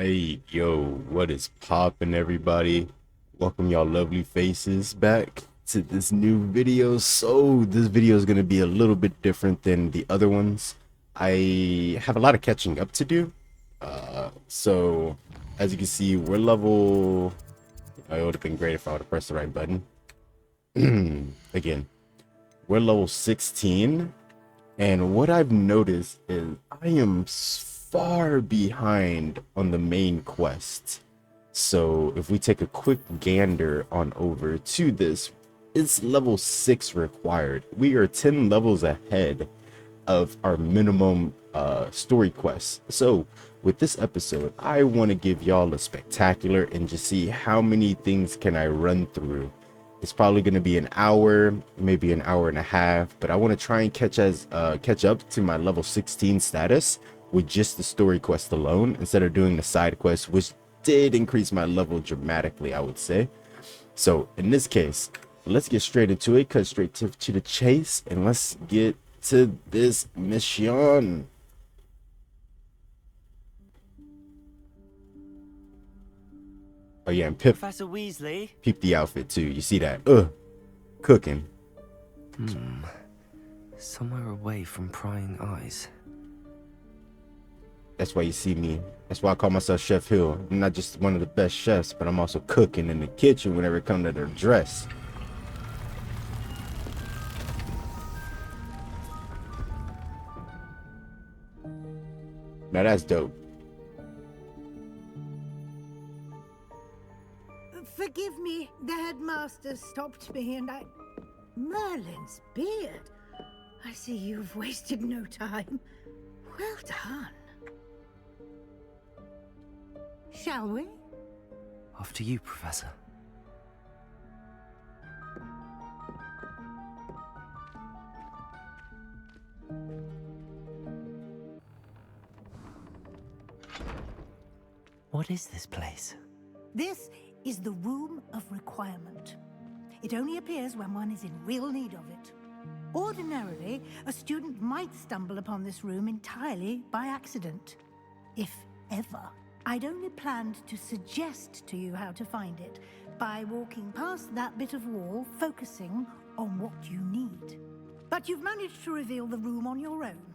Alright, yo, what is poppin', everybody? Welcome y'all lovely faces back to this new video. So this video is gonna be a little bit different than the other ones. I have a lot of catching up to do. So as you can see, we're level. It would have been great if I would have pressed the right button. Again, we're level 16, and what I've noticed is I am far behind on the main quest. So if we take a quick gander on over to this, it's level 6 required. We are 10 levels ahead of our minimum story quest. So with this episode, I want to give y'all a spectacular and just see how many things can I run through. It's probably going to be an hour, maybe an hour and a half, but I want to try and catch up to my level 16 status with just the story quest alone, instead of doing the side quest, which did increase my level dramatically, I would say. So in this case, let's get straight into it, cut straight to the chase, and let's get to this mission. Oh yeah, and Professor Weasley. peep the outfit too. You see that? Cooking. Somewhere away from prying eyes. That's why you see me. That's why I call myself Chef Hill. I'm not just one of the best chefs, but I'm also cooking in the kitchen whenever it comes to their dress. Now that's dope. Forgive me, the headmaster stopped me and Merlin's beard. I see you've wasted no time. Well done. Shall we? After you, Professor. What is this place? This is the Room of Requirement. It only appears when one is in real need of it. Ordinarily, a student might stumble upon this room entirely by accident. If ever. I'd only planned to suggest to you how to find it by walking past that bit of wall, focusing on what you need. But you've managed to reveal the room on your own.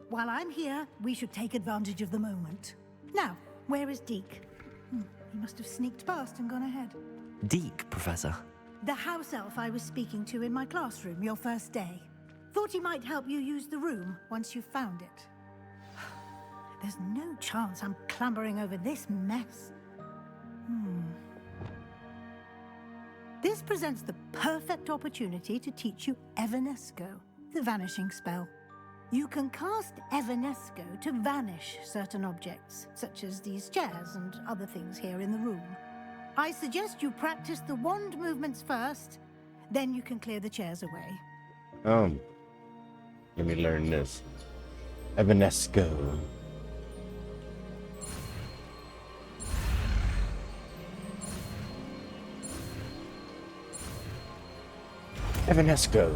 While I'm here, we should take advantage of the moment. Now, where is Deke? He must have sneaked past and gone ahead. Deke, Professor. The house elf I was speaking to in my classroom your first day. Thought he might help you use the room once you've found it. There's no chance I'm clambering over this mess. This presents the perfect opportunity to teach you Evanesco, the vanishing spell. You can cast Evanesco to vanish certain objects, such as these chairs and other things here in the room. I suggest you practice the wand movements first, then you can clear the chairs away. Let me learn this. Evanesco. Evanesco.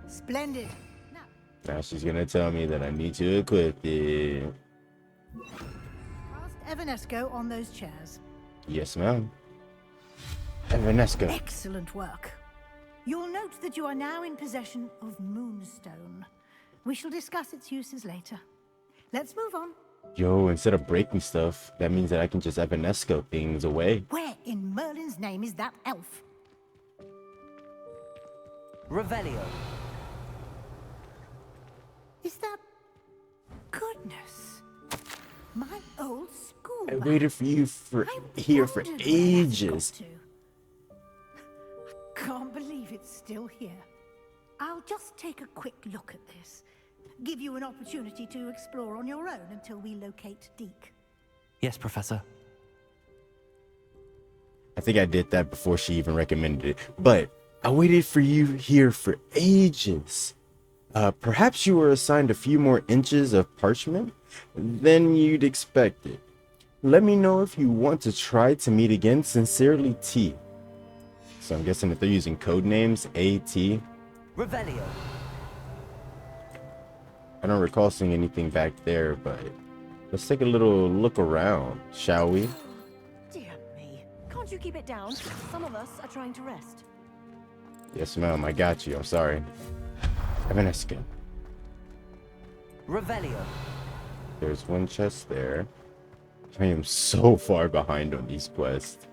Splendid. Now she's gonna tell me that I need to equip it. Cast Evanesco on those chairs. Yes, ma'am. Evanesco. Excellent work. You'll note that you are now in possession of Moonstone. We shall discuss its uses later. Let's move on. Yo, instead of breaking stuff, that means that I can just Evanesco things away. Where in Merlin's name is that elf? Revelio. Is that... Goodness. My old school I bag. waited for you here for wondered where that's ages. got to. I can't believe it's still here. I'll just take a quick look at this. Give you an opportunity to explore on your own until we locate Deke. Yes, Professor. I think I did that before she even recommended it. But I waited for you here for ages. Perhaps you were assigned a few more inches of parchment than you'd expected. Let me know if you want to try to meet again. Sincerely, T. So I'm guessing if they're using code names, AT. Revelio. I don't recall seeing anything back there, but let's take a little look around, shall we? Dear me. Can't you keep it down? Some of us are trying to rest. Yes, ma'am. I got you. I'm sorry. Have a nice day. Revelio. There's one chest there. I am so far behind on these quests.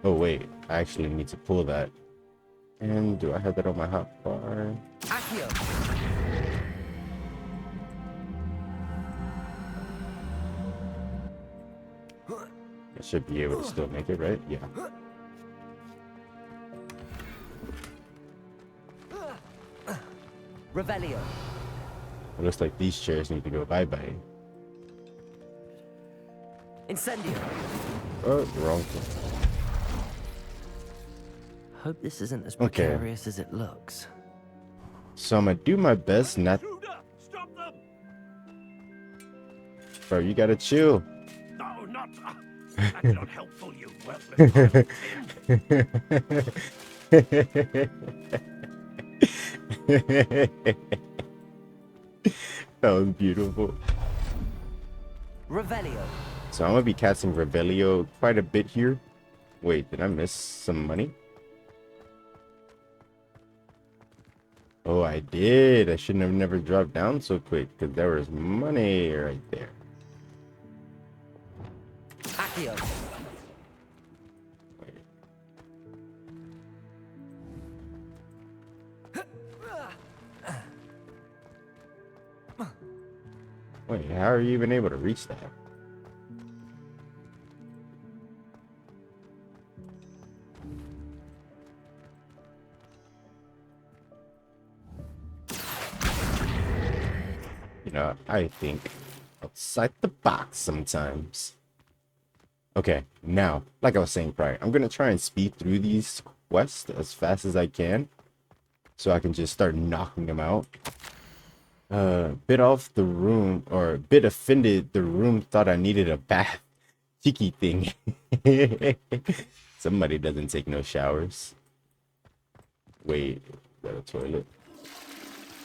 Oh, wait. I actually need to pull that. And do I have that on my hotbar? Accio. I should be able to still make it, right? Yeah. Revelio. It looks like these chairs need to go bye-bye. Incendio. Oh, wrong thing. Hope this isn't as Okay. precarious as it looks. So I'm gonna do my best not... Stop them! Bro, you gotta chill. No, not. That's not helpful, you worthless. That was beautiful. Revelio. So I'm gonna be casting Revelio quite a bit here. Wait, did I miss some money? Oh, I did. I shouldn't have never dropped down so quick because there was money right there. Accio. Wait. Wait, how are you even able to reach that? You know, I think outside the box sometimes. Okay, now, like I was saying prior, I'm gonna try and speed through these quests as fast as I can, so I can just start knocking them out. Bit off the room, or bit offended. The room thought I needed a bath. Cheeky thing. Somebody doesn't take no showers. Wait, is that a toilet?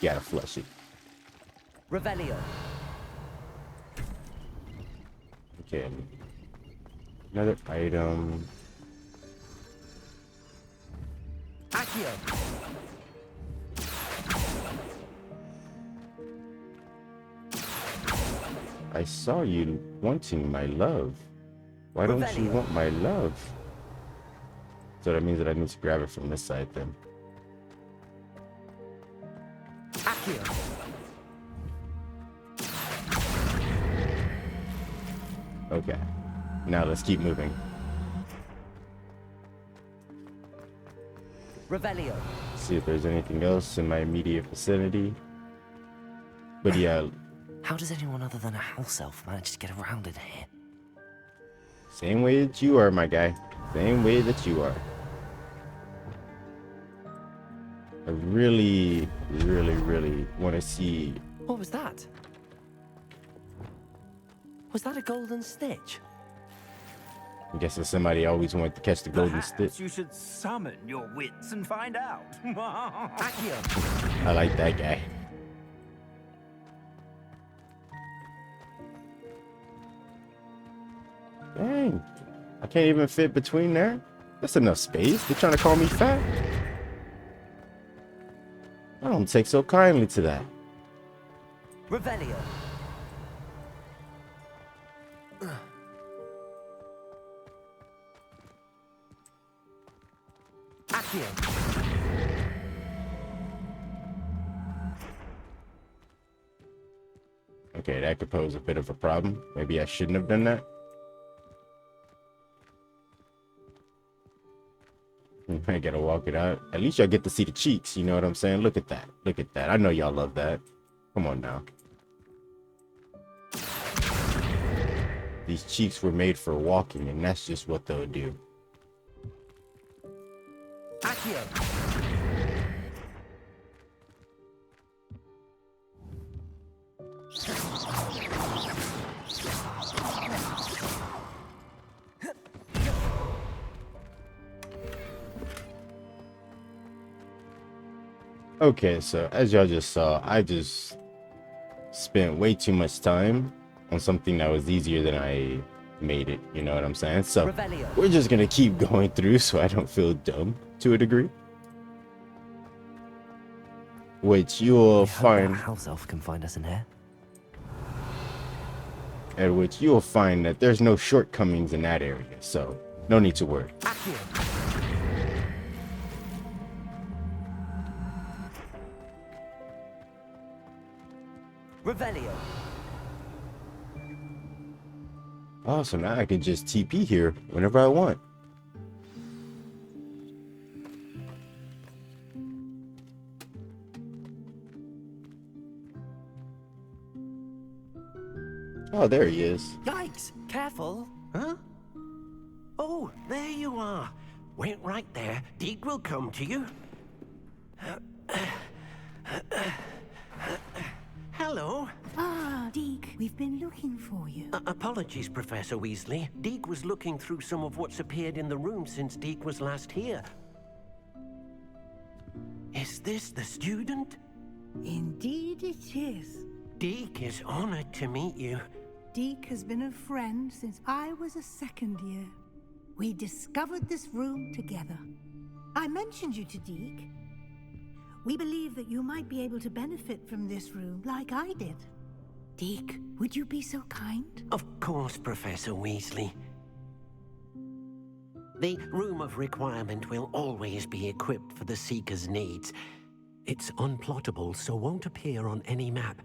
You gotta flush it. Revelio. Okay. Another item. Accio. I saw you wanting my love. Why don't you Revelio. want my love? So that means that I need to grab it from this side then. Accio. Okay. Now let's keep moving. Revelio. See if there's anything else in my immediate vicinity. But yeah, How does anyone other than a house elf manage to get around in here? same way that you are, my guy. Same way that you are. I really, really want to see. What was that? Was that a golden stitch? I guess if somebody always wanted to catch the golden Perhaps stick. you should summon your wits and find out. Accio. I like that guy. Dang. I can't even fit between there. That's enough space. They're trying to call me fat. I don't take so kindly to that. Revelio. Accio. Okay, that could pose a bit of a problem. Maybe I shouldn't have done that. I gotta walk it out. At least y'all get to see the cheeks, you know what I'm saying? Look at that. Look at that. I know y'all love that. Come on now. These cheeks were made for walking, and that's just what they'll do. Accio. Okay, so as y'all just saw, I just spent way too much time on something that was easier than I made it. You know what I'm saying? So Revelio. we're just gonna keep going through so I don't feel dumb to a degree. Which you will I hope that find, house elf can find us in here. at which you will find that there's no shortcomings in that area. So no need to worry. Accio. Revelio. Oh, so now I can just TP here whenever I want. Oh, there he is. Yikes! Careful. Huh? Oh, there you are. Wait right there. Deke will come to you. Hello. Ah, Deke, we've been looking for you. Apologies, Professor Weasley. Deke was looking through some of what's appeared in the room since Deke was last here. Is this the student? Indeed it is. Deke is honored to meet you. Deke has been a friend since I was a second year. We discovered this room together. I mentioned you to Deke. We believe that you might be able to benefit from this room like I did. Deke, would you be so kind? Of course, Professor Weasley. The Room of Requirement will always be equipped for the Seeker's needs. It's unplottable, so won't appear on any map.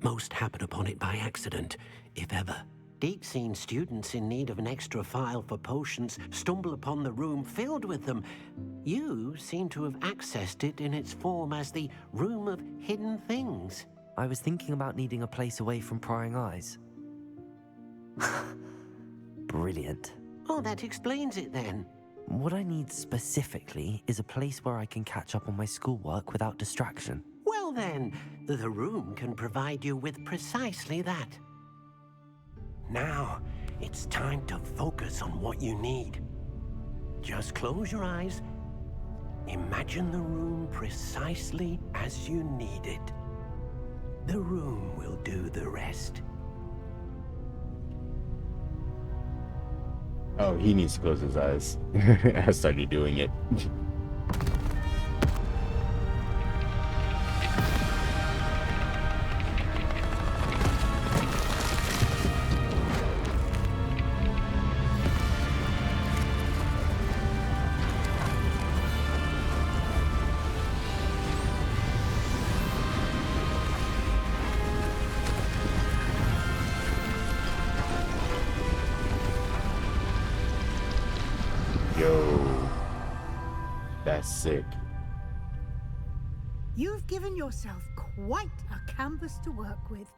Most happen upon it by accident, if ever. Deep-seen students in need of an extra file for potions stumble upon the room filled with them. You seem to have accessed it in its form as the Room of Hidden Things. I was thinking about needing a place away from prying eyes. Brilliant. Oh, that explains it then. What I need specifically is a place where I can catch up on my schoolwork without distraction. Well then, the room can provide you with precisely that. Now, it's time to focus on what you need. Just close your eyes. Imagine the room precisely as you need it. The room will do the rest. Oh, he needs to close his eyes. I started doing it. Yo, that's sick. You've given yourself quite a canvas to work with.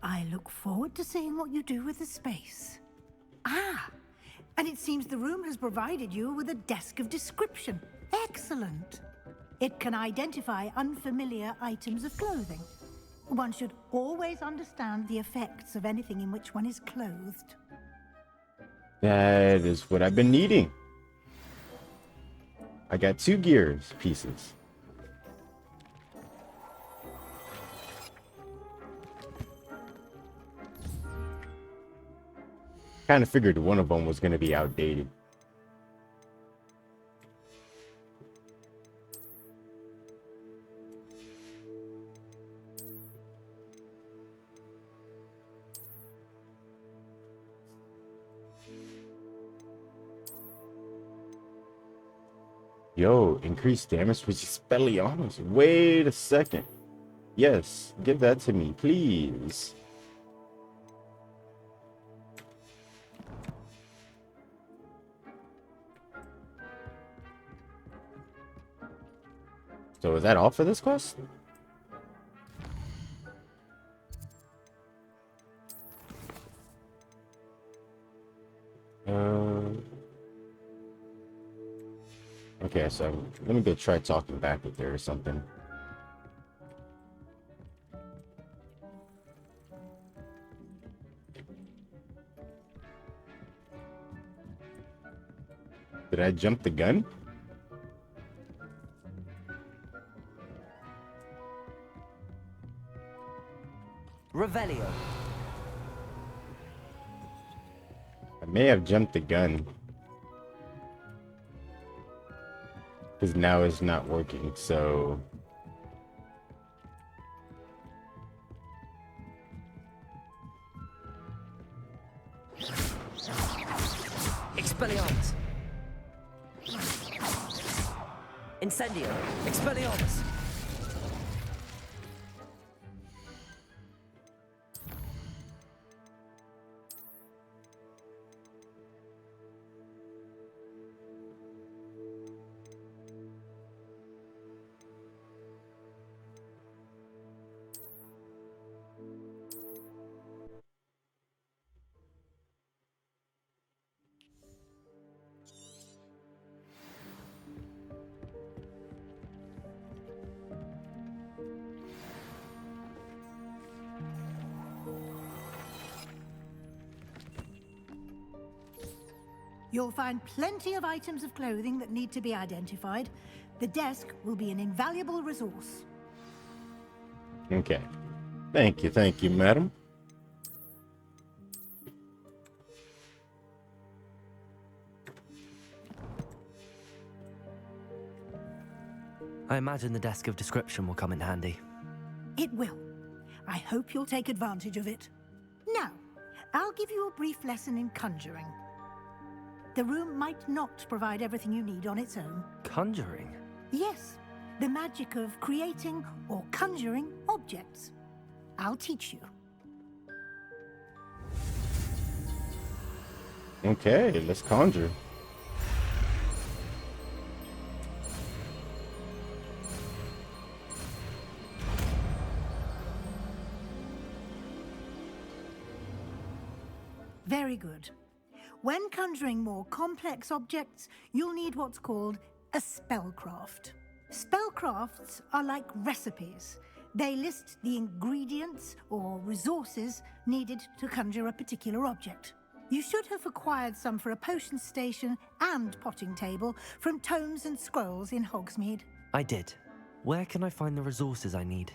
I look forward to seeing what you do with the space. Ah, and it seems the room has provided you with a desk of description. Excellent. It can identify unfamiliar items of clothing. One should always understand the effects of anything in which one is clothed. That is what I've been needing. I got 2 gears pieces. Kind of figured one of them was going to be outdated. Yo, increased damage with Expelliarmus. Wait a second. Yes, give that to me, please. So is that all for this quest? Okay, so let me go try talking back with her or something. Did I jump the gun? Revelio. I may have jumped the gun. Because now it's not working, so... Expelliarmus. Incendio. Expelliarmus. You'll find plenty of items of clothing that need to be identified. The desk will be an invaluable resource. Okay. Thank you, madam. I imagine the desk of description will come in handy. It will. I hope you'll take advantage of it. Now, I'll give you a brief lesson in conjuring. The room might not provide everything you need on its own. Conjuring? Yes, the magic of creating or conjuring objects. I'll teach you. Okay, let's conjure. Very good. When conjuring more complex objects, you'll need what's called a spellcraft. Spellcrafts are like recipes. They list the ingredients or resources needed to conjure a particular object. You should have acquired some for a potion station and potting table from tomes and scrolls in Hogsmeade. I did. Where can I find the resources I need?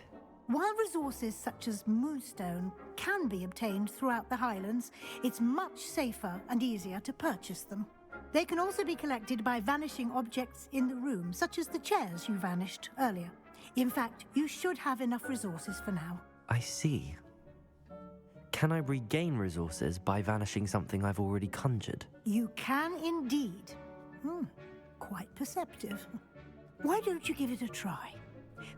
While resources such as moonstone can be obtained throughout the Highlands, it's much safer and easier to purchase them. They can also be collected by vanishing objects in the room, such as the chairs you vanished earlier. In fact, you should have enough resources for now. I see. Can I regain resources by vanishing something I've already conjured? You can indeed. Quite perceptive. Why don't you give it a try?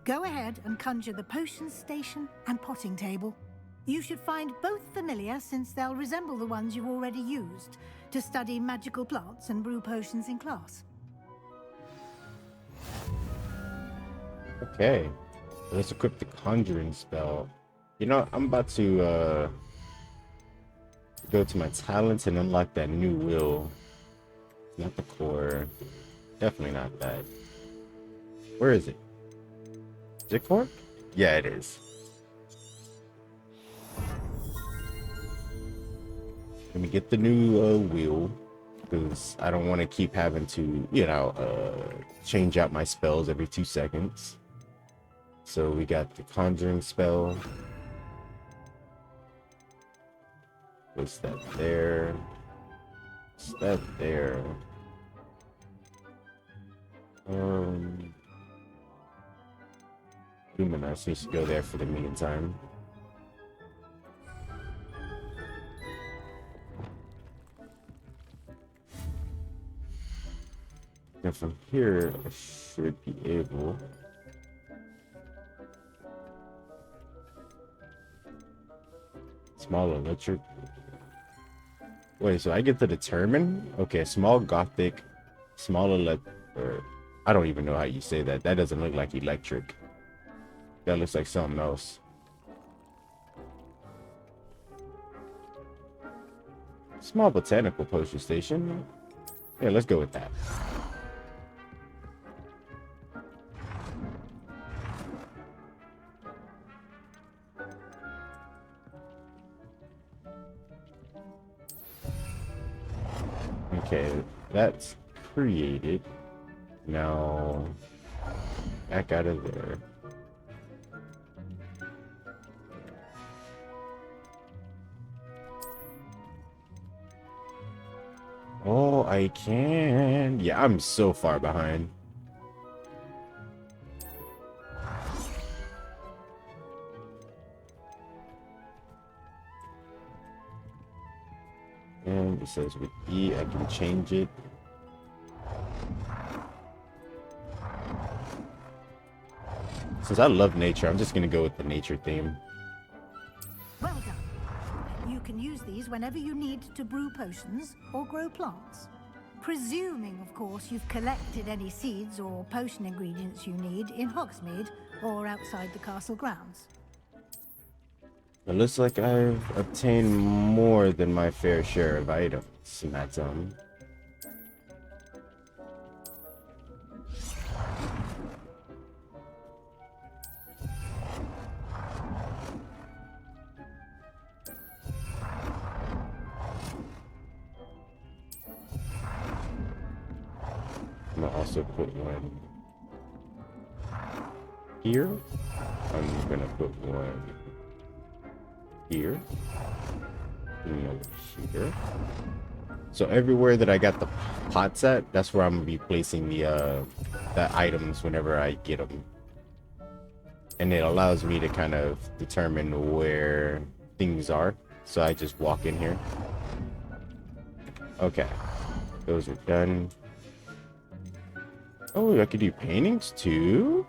Go ahead and conjure the potion station and potting table. You should find both familiar, since they'll resemble the ones you've already used to study magical plants and brew potions in class. Okay, let's equip the conjuring spell. You know, I'm about to go to my talents and unlock that new will. Not the core. Definitely not that. Where is it? Is it core? Yeah, it is. Let me get the new wheel, because I don't want to keep having to, you know, change out my spells every 2 seconds. So we got the conjuring spell. What's that there? What's that there? Luminous needs to go there for the meantime. And from here, I should be able... Small electric. Wait, so I get to determine? Okay, small gothic, small I don't even know how you say that. That doesn't look like electric. That looks like something else. Small botanical potion station. Yeah, let's go with that. Okay, that's created. Now, back out of there. Oh, I can. Yeah, I'm so far behind. And it says with E, I can change it. Since I love nature, I'm just gonna go with the nature theme. Well done. You can use these whenever you need to brew potions or grow plants. Presuming, of course, you've collected any seeds or potion ingredients you need in Hogsmeade or outside the castle grounds. It looks like I've obtained more than my fair share of items, madam. I'm gonna also put one here. I'm gonna put one here. And over here. So everywhere that I got the pots at, that's where I'm gonna be placing the items whenever I get them. And it allows me to kind of determine where things are. So I just walk in here. Okay, those are done. Oh, I could do paintings too.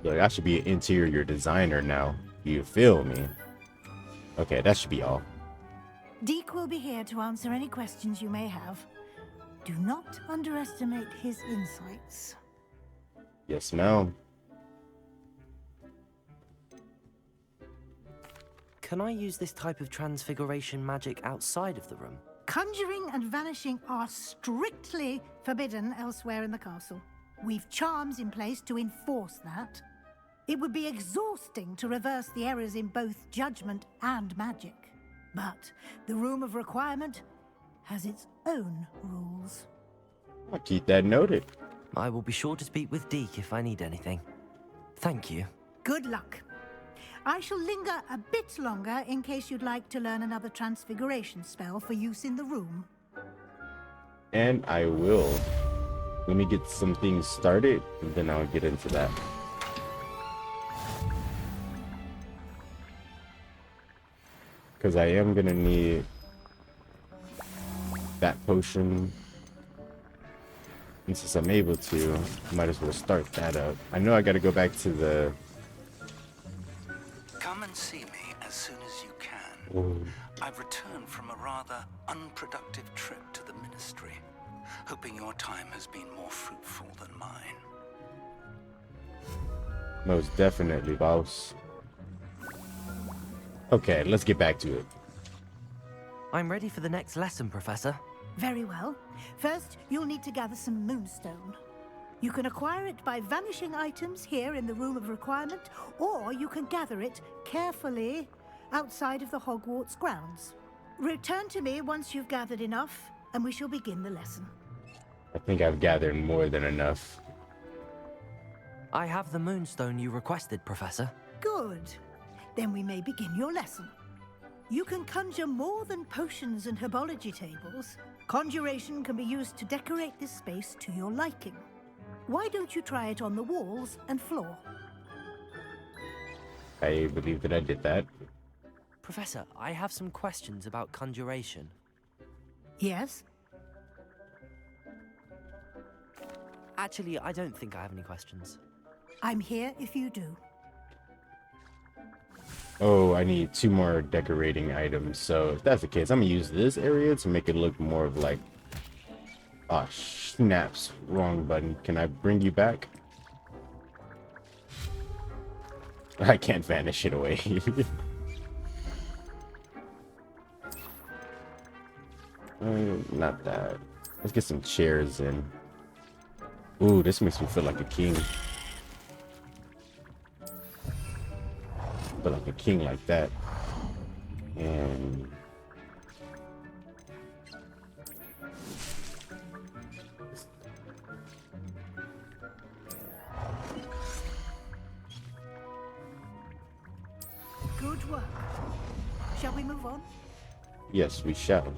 Look, I should be an interior designer now. You feel me? Okay, that should be all. Deke will be here to answer any questions you may have. Do not underestimate his insights. Yes, ma'am. Can I use this type of transfiguration magic outside of the room? Conjuring and vanishing are strictly forbidden elsewhere in the castle. We've charms in place to enforce that. It would be exhausting to reverse the errors in both judgment and magic. But the Room of Requirement has its own rules. I'll keep that noted. I will be sure to speak with Deke if I need anything. Thank you. Good luck. I shall linger a bit longer in case you'd like to learn another transfiguration spell for use in the room. And I will. Let me get some things started, and then I'll get into that. Because I am going to need that potion. And since I'm able to, I might as well start that up. I know I got to go back to the... Come and see me as soon as you can. Oh, I've returned from a rather unproductive trip to the Ministry, hoping your time has been more fruitful than mine. most definitely, boss. Okay, let's get back to it. I'm ready for the next lesson, Professor. Very well. First, you'll need to gather some moonstone. You can acquire it by vanishing items here in the Room of Requirement, or you can gather it carefully outside of the Hogwarts grounds. Return to me once you've gathered enough, and we shall begin the lesson. I think I've gathered more than enough. I have the moonstone you requested, Professor. Good. Then we may begin your lesson. You can conjure more than potions and herbology tables. Conjuration can be used to decorate this space to your liking. Why don't you try it on the walls and floor? I believe that I did that. Professor, I have some questions about conjuration. Yes? Actually, I don't think I have any questions. I'm here if you do. Oh, I need 2 more decorating items. So if that's the case, I'm gonna use this area to make it look more of like Ah, snaps. Wrong button. Can I bring you back? I can't vanish it away. Not that. Let's get some chairs in. Ooh, this makes me feel like a king. Feel like a king like that. And Good work. Shall we move on? yes, we shall.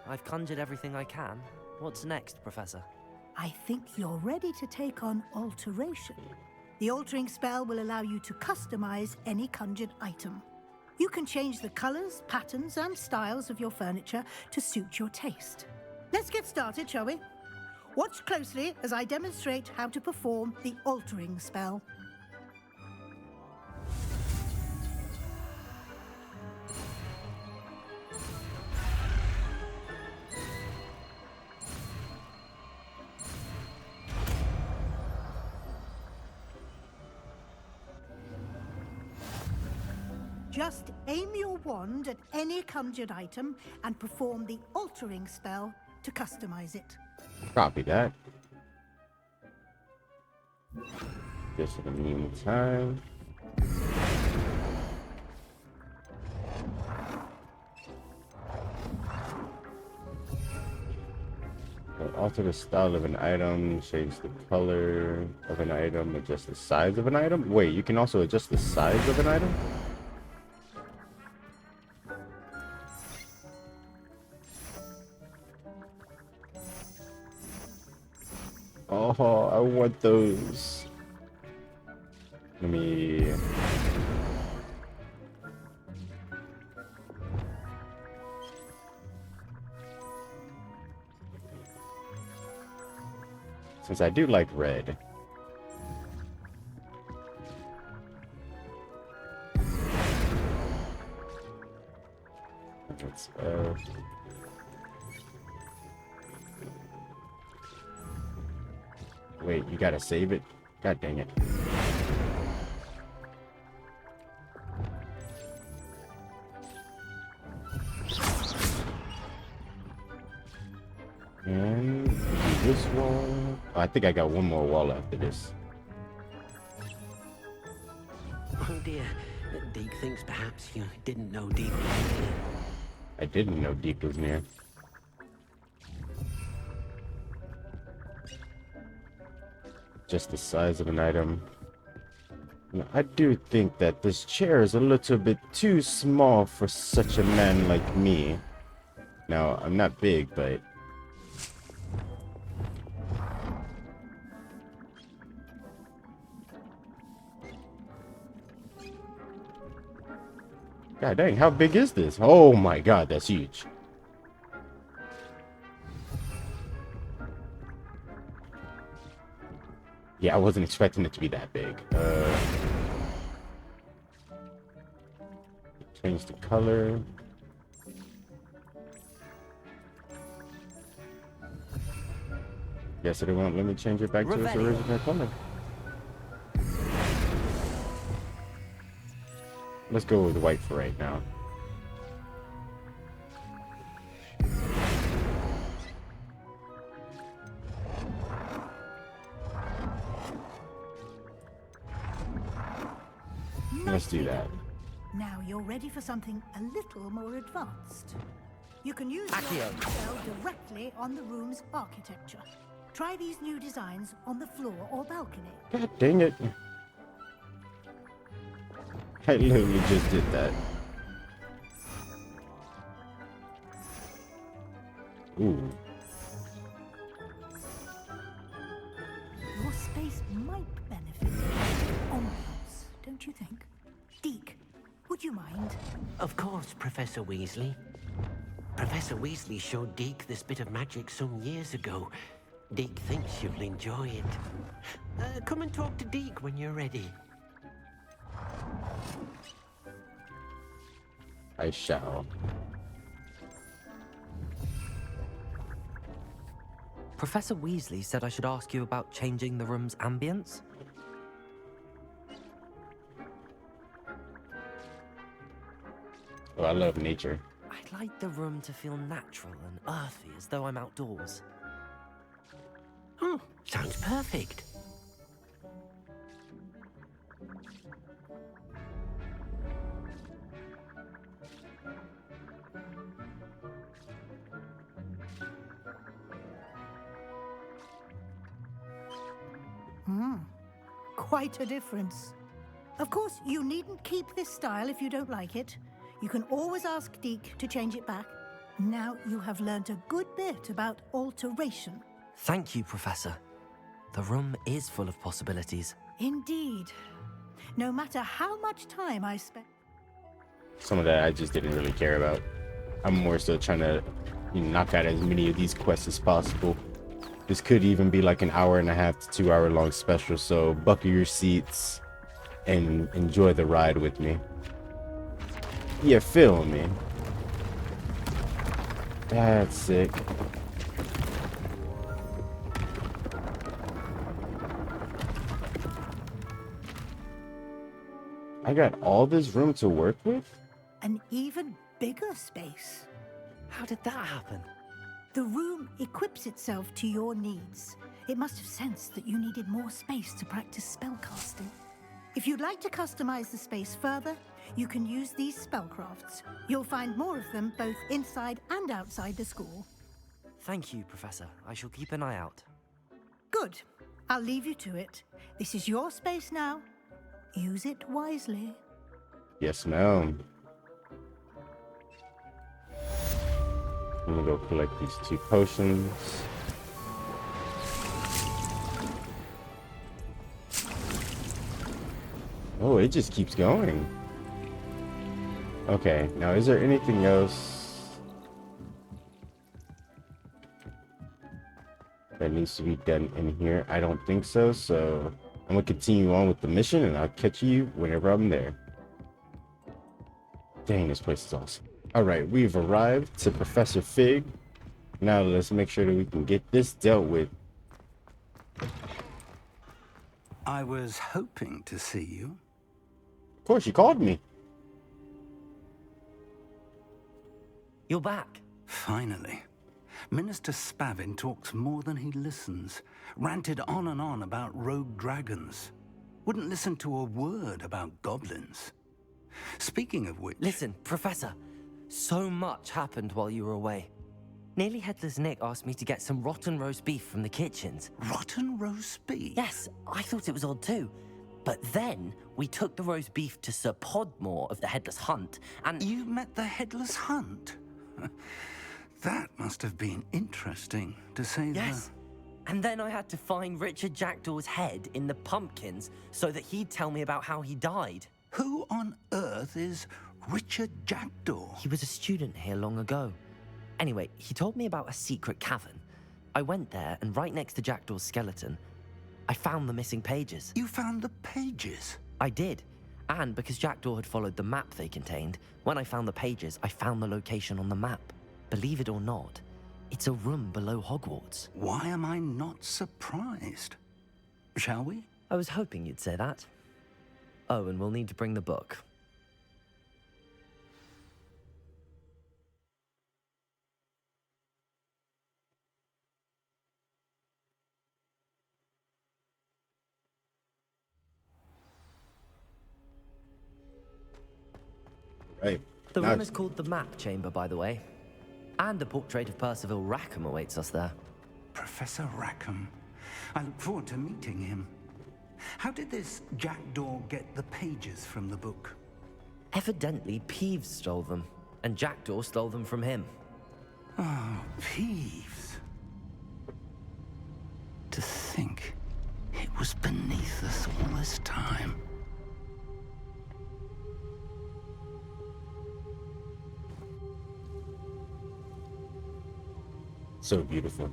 I've conjured everything I can. What's next, Professor? I think you're ready to take on alteration. The altering spell will allow you to customize any conjured item. You can change the colors, patterns, and styles of your furniture to suit your taste. Let's get started, shall we? Watch closely as I demonstrate how to perform the altering spell. Just aim your wand at any conjured item and perform the altering spell to customize it. Copy that. Just in the meantime. Alter the style of an item, change the color of an item, adjust the size of an item. Wait, you can also adjust the size of an item? Oh, I want those. Let me... Since I do like red. Let's, wait, you gotta save it? God dang it. And do this wall. Oh, I think I got one more wall after this. Oh dear. Deke thinks perhaps you didn't know Deke was here. I didn't know Deep was near. Just the size of an item. Now, I do think that this chair is a little bit too small for such a man like me. Now, I'm not big, but... God dang, how big is this? Oh my god, that's huge. Yeah, I wasn't expecting it to be that big. Change the color. Guess it won't let me change it back to its original color. Let's go with white for right now. Let's do that. Now you're ready for something a little more advanced. You can use Accio. your spell directly on the room's architecture. Try these new designs on the floor or balcony. God dang it. I literally just did that. Ooh. Your space might benefit from ambiance, don't you think? Deke, would you mind? Of course, Professor Weasley. Professor Weasley showed Deke this bit of magic some years ago. Deke thinks you'll enjoy it. Come and talk to Deke when you're ready. I shall. Professor Weasley said I should ask you about changing the room's ambience. Oh, I love nature. I'd like the room to feel natural and earthy, as though I'm outdoors. Oh, sounds perfect. Quite a difference. Of course, you needn't keep this style if you don't like it. You can always ask Deke to change it back. Now you have learnt a good bit about alteration. Thank you, Professor. The room is full of possibilities. Indeed. No matter how much time I spend... Some of that I just didn't really care about. I'm more so trying to knock out as many of these quests as possible. This could even be like an 1.5 to 2 hour long special, so buckle your seats and enjoy the ride with me. You feel me? That's sick. I got all this room to work with? An even bigger space. How did that happen? The room equips itself to your needs. It must have sensed that you needed more space to practice spellcasting. If you'd like to customize the space further, you can use these spellcrafts. You'll find more of them both inside and outside the school. Thank you, Professor. I shall keep an eye out. Good. I'll leave you to it. This is your space now. Use it wisely. Yes, ma'am. I'm gonna go collect these 2 potions. Oh, it just keeps going. Okay, now is there anything else that needs to be done in here? I don't think so, so I'm gonna continue on with the mission and I'll catch you whenever I'm there. Dang, this place is awesome. All right, we've arrived to Professor Fig. Now let's make sure that we can get this dealt with. I was hoping to see you. Of course, you called me. You're back. Finally. Minister Spavin talks more than he listens. Ranted on and on about rogue dragons. Wouldn't listen to a word about goblins. Speaking of which... Listen, Professor. So much happened while you were away. Nearly Headless Nick asked me to get some rotten roast beef from the kitchens. Rotten roast beef? Yes, I thought it was odd too. But then we took the roast beef to Sir Podmore of the Headless Hunt, and... You met the Headless Hunt? That must have been interesting, to say the... Yes. And then I had to find Richard Jackdaw's head in the pumpkins so that he'd tell me about how he died. Who on earth is Richard Jackdaw? He was a student here long ago. Anyway, he told me about a secret cavern. I went there, and right next to Jackdaw's skeleton, I found the missing pages. You found the pages? I did. And because Jackdaw had followed the map they contained, when I found the pages, I found the location on the map. Believe it or not, it's a room below Hogwarts. Why am I not surprised? Shall we? I was hoping you'd say that. Oh, and we'll need to bring the book. Right. The Now room is called the Map Chamber, by the way. And a portrait of Percival Rackham awaits us there. Professor Rackham. I look forward to meeting him. How did this Jackdaw get the pages from the book? Evidently, Peeves stole them, and Jackdaw stole them from him. Oh, Peeves. To think it was beneath us all this time. so beautiful.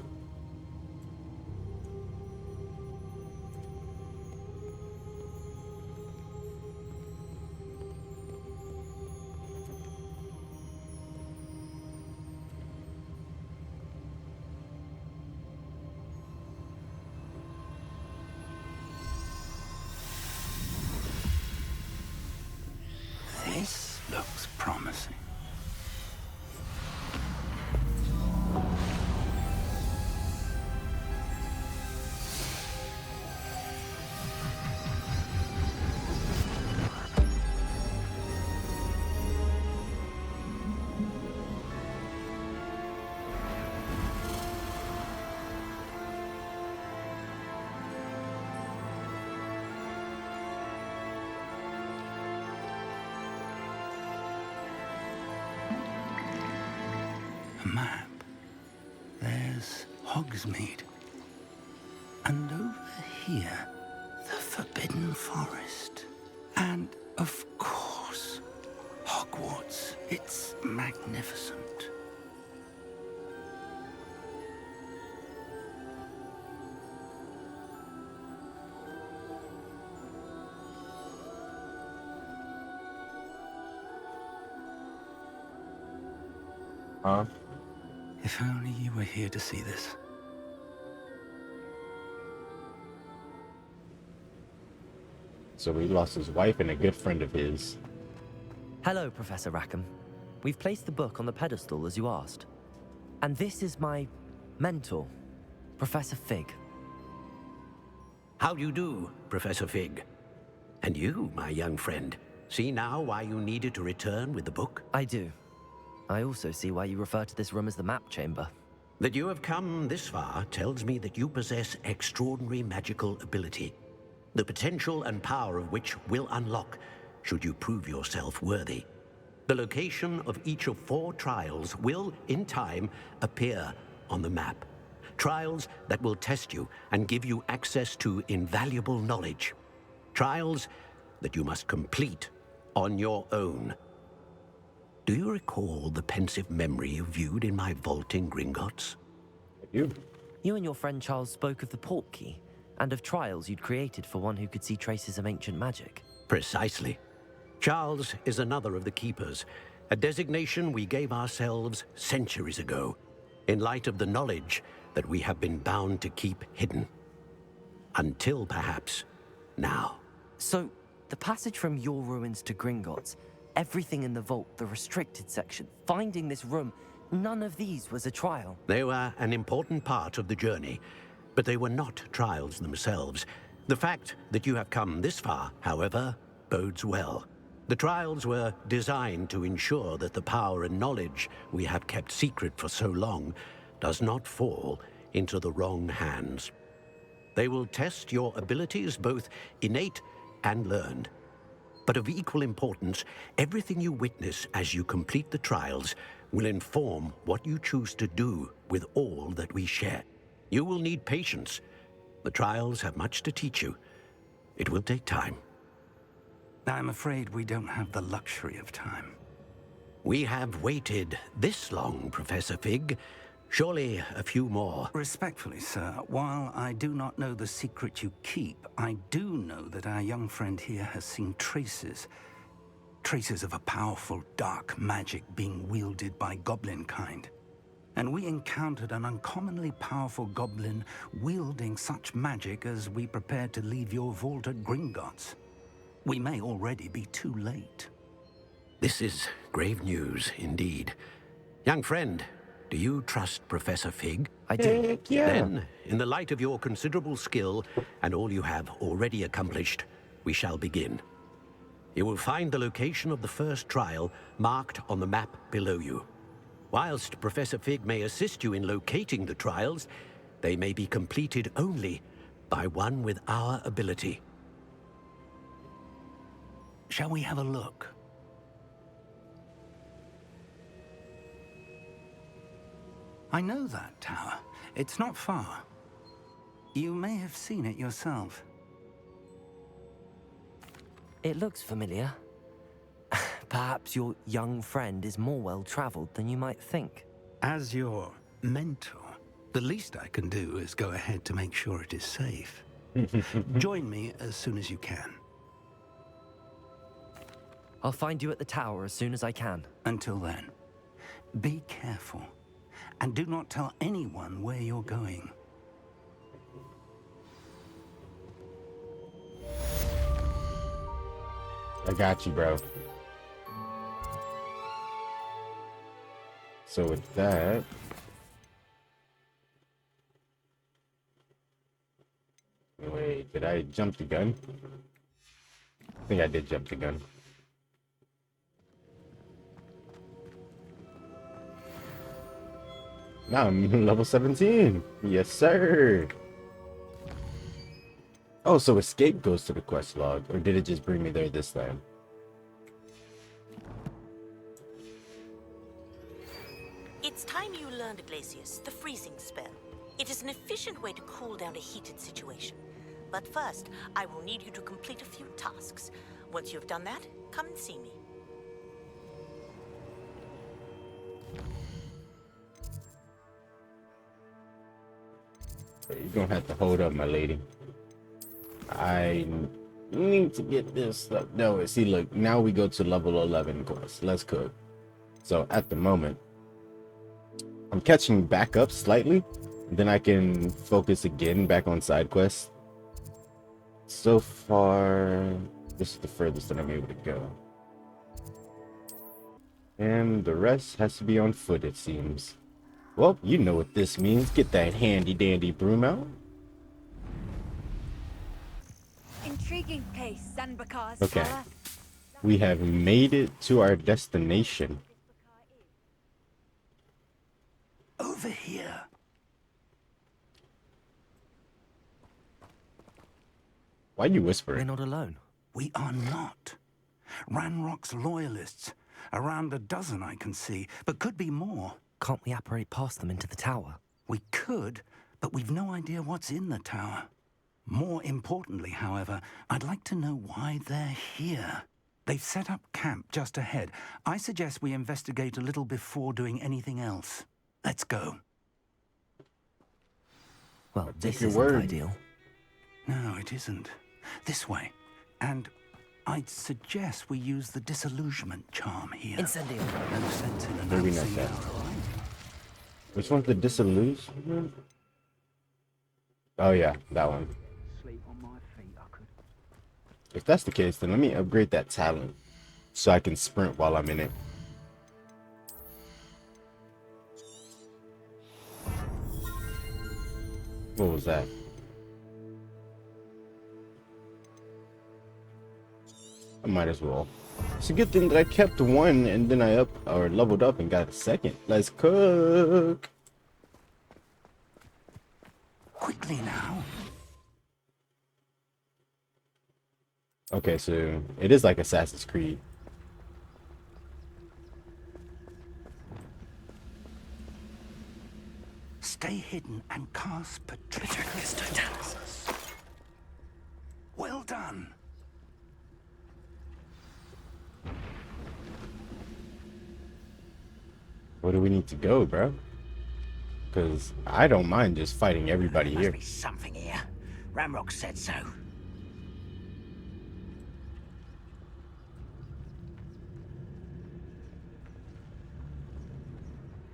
Hogsmeade. And over here, the Forbidden Forest. And, of course, Hogwarts. It's magnificent. Huh? If only you were here to see this. So he lost his wife and a good friend of his. Hello, Professor Rackham. We've placed the book on the pedestal as you asked. And this is my mentor, Professor Fig. How do you do, Professor Fig? And you, my young friend, see now why you needed to return with the book? I do. I also see why you refer to this room as the map chamber. That you have come this far tells me that you possess extraordinary magical ability, the potential and power of which will unlock should you prove yourself worthy. The location of each of 4 trials will, in time, appear on the map. Trials that will test you and give you access to invaluable knowledge. Trials that you must complete on your own. Do you recall the pensive memory you viewed in my vault in Gringotts? I do. You and your friend Charles spoke of the port key, and of trials you'd created for one who could see traces of ancient magic. Precisely. Charles is another of the Keepers, a designation we gave ourselves centuries ago, in light of the knowledge that we have been bound to keep hidden. Until perhaps now. So, the passage from your ruins to Gringotts, everything in the vault, the restricted section, finding this room, none of these was a trial. They were an important part of the journey, but they were not trials themselves. The fact that you have come this far, however, bodes well. The trials were designed to ensure that the power and knowledge we have kept secret for so long does not fall into the wrong hands. They will test your abilities, both innate and learned. But of equal importance, everything you witness as you complete the trials will inform what you choose to do with all that we share. You will need patience. The trials have much to teach you. It will take time. I'm afraid we don't have the luxury of time. We have waited this long, Professor Fig. Surely a few more. Respectfully, sir, while I do not know the secret you keep, I do know that our young friend here has seen traces of a powerful dark magic being wielded by goblin kind. And we encountered an uncommonly powerful goblin wielding such magic as we prepared to leave your vault at Gringotts. We may already be too late. This is grave news indeed. Young friend, do you trust Professor Fig? I do. Heck yeah. Then, in the light of your considerable skill and all you have already accomplished, we shall begin. You will find the location of the first trial marked on the map below you. Whilst Professor Fig may assist you in locating the trials, they may be completed only by one with our ability. Shall we have a look? I know that tower. It's not far. You may have seen it yourself. It looks familiar. Perhaps your young friend is more well-traveled than you might think. As your mentor, the least I can do is go ahead to make sure it is safe. Join me as soon as you can. I'll find you at the tower as soon as I can. Until then, be careful. And do not tell anyone where you're going. I got you, bro. So with that, wait, did I jump the gun? I think I did jump the gun. Now I'm level 17. Yes, sir. Oh, so escape goes to the quest log, or did it just bring me there this time? It's time you learned, Glacius, the freezing spell. It is an efficient way to cool down a heated situation. But first, I will need you to complete a few tasks. Once you've done that, come and see me. You're gonna have to hold up, my lady. I need to get this stuff. No, see, look, now we go to level 11 quest. Let's cook. So at the moment, I'm catching back up slightly. Then I can focus again back on side quests. So far, this is the furthest that I'm able to go. And the rest has to be on foot, it seems. Well, you know what this means. Get that handy dandy broom out. Intriguing case, Zanbakar's Okay. tower. We have made it to our destination. Over here. Why are you We're whispering? not alone. We are not. Ranrock's loyalists. Around a dozen I can see, but could be more. Can't we apparate past them into the tower? We could, but we've no idea what's in the tower. More importantly, however, I'd like to know why they're here. They've set up camp just ahead. I suggest we investigate a little before doing anything else. Let's go. Well, this your isn't word. ideal. No, it isn't. This way. And I'd suggest we use the disillusionment charm here. Incendio. No sense in Maybe not announcing that. our arrival. Which one's the disillusionment? Oh yeah, that one. If that's the case, then let me upgrade that talent so I can sprint while I'm in it. What was that? I might as well. It's a good thing that I kept one and then I leveled up and got a second. Let's cook. Quickly now. Okay, so it is like Assassin's Creed. Stay hidden and cast Patricius Totalis. Well done. Where do we need to go, bro? Because I don't mind just fighting everybody Must here. be something here. Ramrock said so.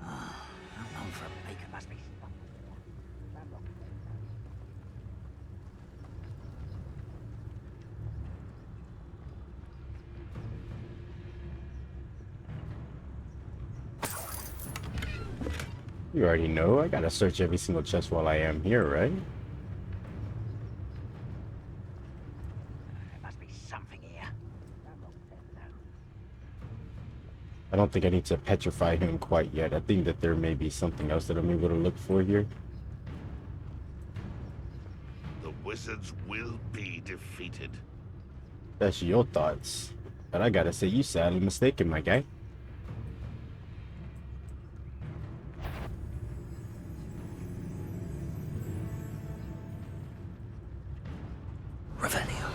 I'm known for a beacon. Must be something here. Ramrock said so. You already know, I gotta search every single chest while I am here, right? There must be something here. Ramrock said so. I don't think I need to petrify him quite yet. I think that there may be something else that I'm able to look for here. The wizards will be defeated. That's your thoughts. But I gotta say, you sadly mistaken, my guy. Revelio.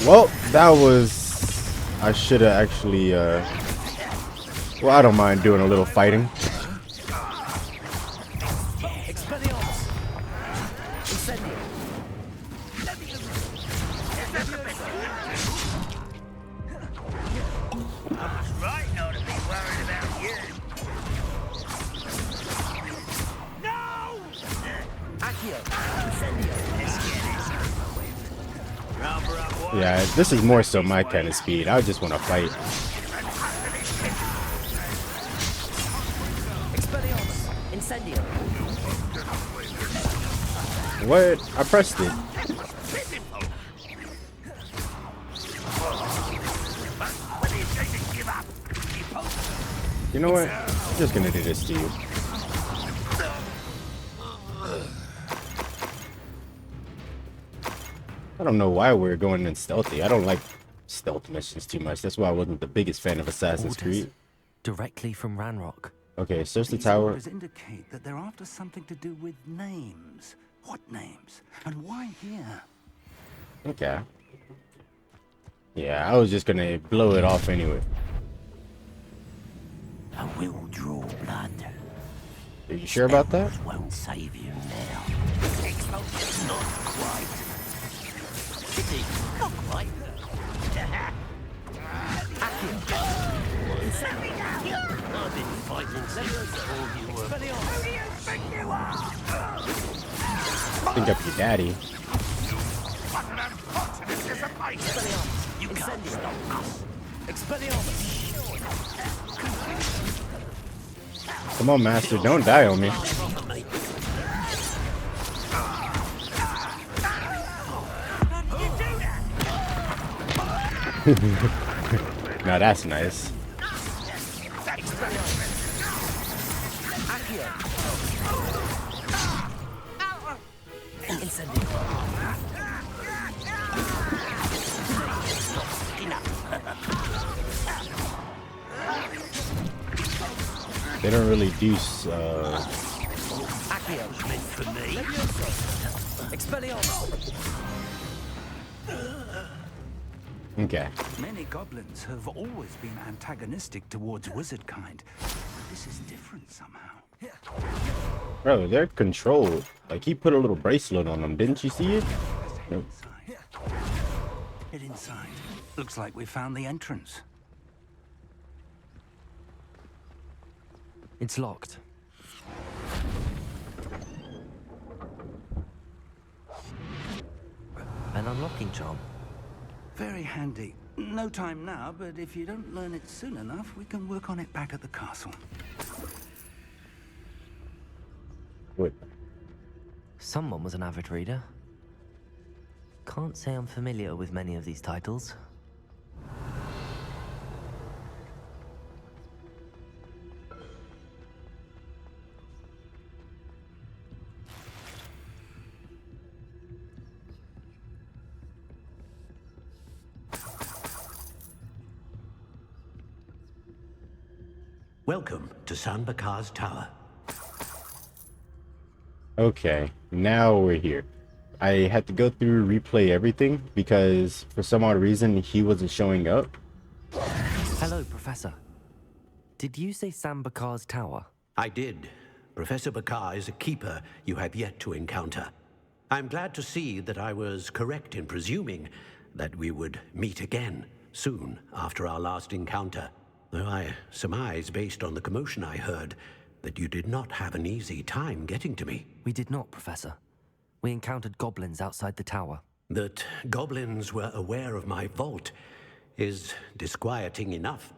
Well, that was... I should have actually, well, I don't mind doing a little fighting. Expelliarmus! Incendio! Right, now to be worried about you. No! Accio! Incendio! Let's get this over with. Rubber up one. Yeah, this is more so my kind of speed. I just want to fight. Expelliarmus! Incendio! What? I pressed it. You know what? I'm just gonna do this to you. I don't know why we're going in stealthy. I don't like stealth missions too much. That's why I wasn't the biggest fan of Assassin's Creed. Directly from Ranrock. Okay, search the These tower. orders indicate that they're after something to do with names. What names? And why here? Okay. Yeah, I was just gonna blow it off anyway. I will draw blood. Are you sure about that? Spells won't save you now. Not quite. Not quite. I've been fighting since before you were. Who do you think you are? Think up your daddy. You can't stop us. Come on, Master, don't die on me. Now that's nice. They don't really do Meant for me. okay. Many goblins have always been antagonistic towards wizard kind. This is different somehow. Bro, they're controlled. Like, he put a little bracelet on them. Didn't you see it? Nope. Get inside. Looks like we found the entrance. It's locked. An unlocking charm. Very handy. No time now, but if you don't learn it soon enough, we can work on it back at the castle. Wait. Someone was an avid reader. Can't say I'm familiar with many of these titles. Welcome to San Bakar's Tower. Okay, now we're here. I had to go through replay everything because for some odd reason he wasn't showing up. Hello, Professor. Did you say Sam Bakar's tower? I did. Professor Bakar is a keeper you have yet to encounter. I'm glad to see that I was correct in presuming that we would meet again soon after our last encounter. Though I surmise, based on the commotion I heard, that you did not have an easy time getting to me. We did not, Professor. We encountered goblins outside the tower. That goblins were aware of my vault is disquieting enough.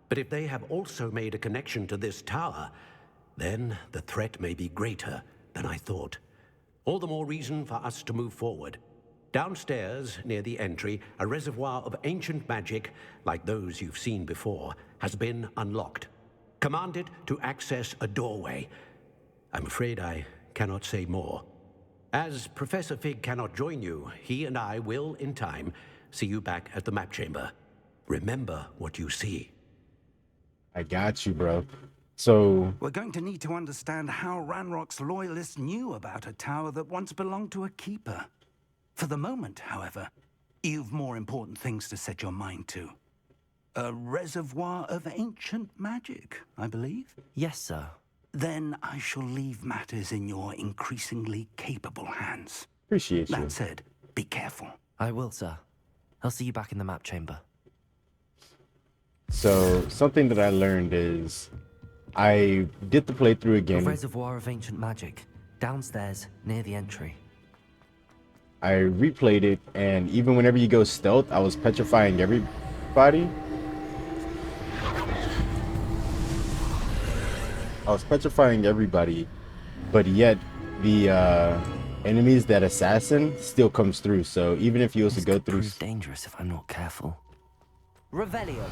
But if they have also made a connection to this tower, then the threat may be greater than I thought. All the more reason for us to move forward. Downstairs, near the entry, a reservoir of ancient magic, like those you've seen before, has been unlocked. Commanded to access a doorway. I'm afraid I cannot say more. As Professor Fig cannot join you, he and I will, in time, see you back at the map chamber. Remember what you see. I got you, bro. So, We're going to need to understand how Ranrock's loyalists knew about a tower that once belonged to a keeper. For the moment, however, you've more important things to set your mind to. A reservoir of ancient magic, I believe? Yes, sir. Then I shall leave matters in your increasingly capable hands. appreciate you. That said, be careful. I will, sir. I'll see you back in the map chamber. So, something that I learned is I did the playthrough A again. reservoir of ancient magic, downstairs, near the entry. I replayed it, and even whenever you go stealth, I was petrifying everybody. But yet the enemies, that assassin, still comes through. So even if you was to This go could through, prove dangerous if I'm not careful. Revelio.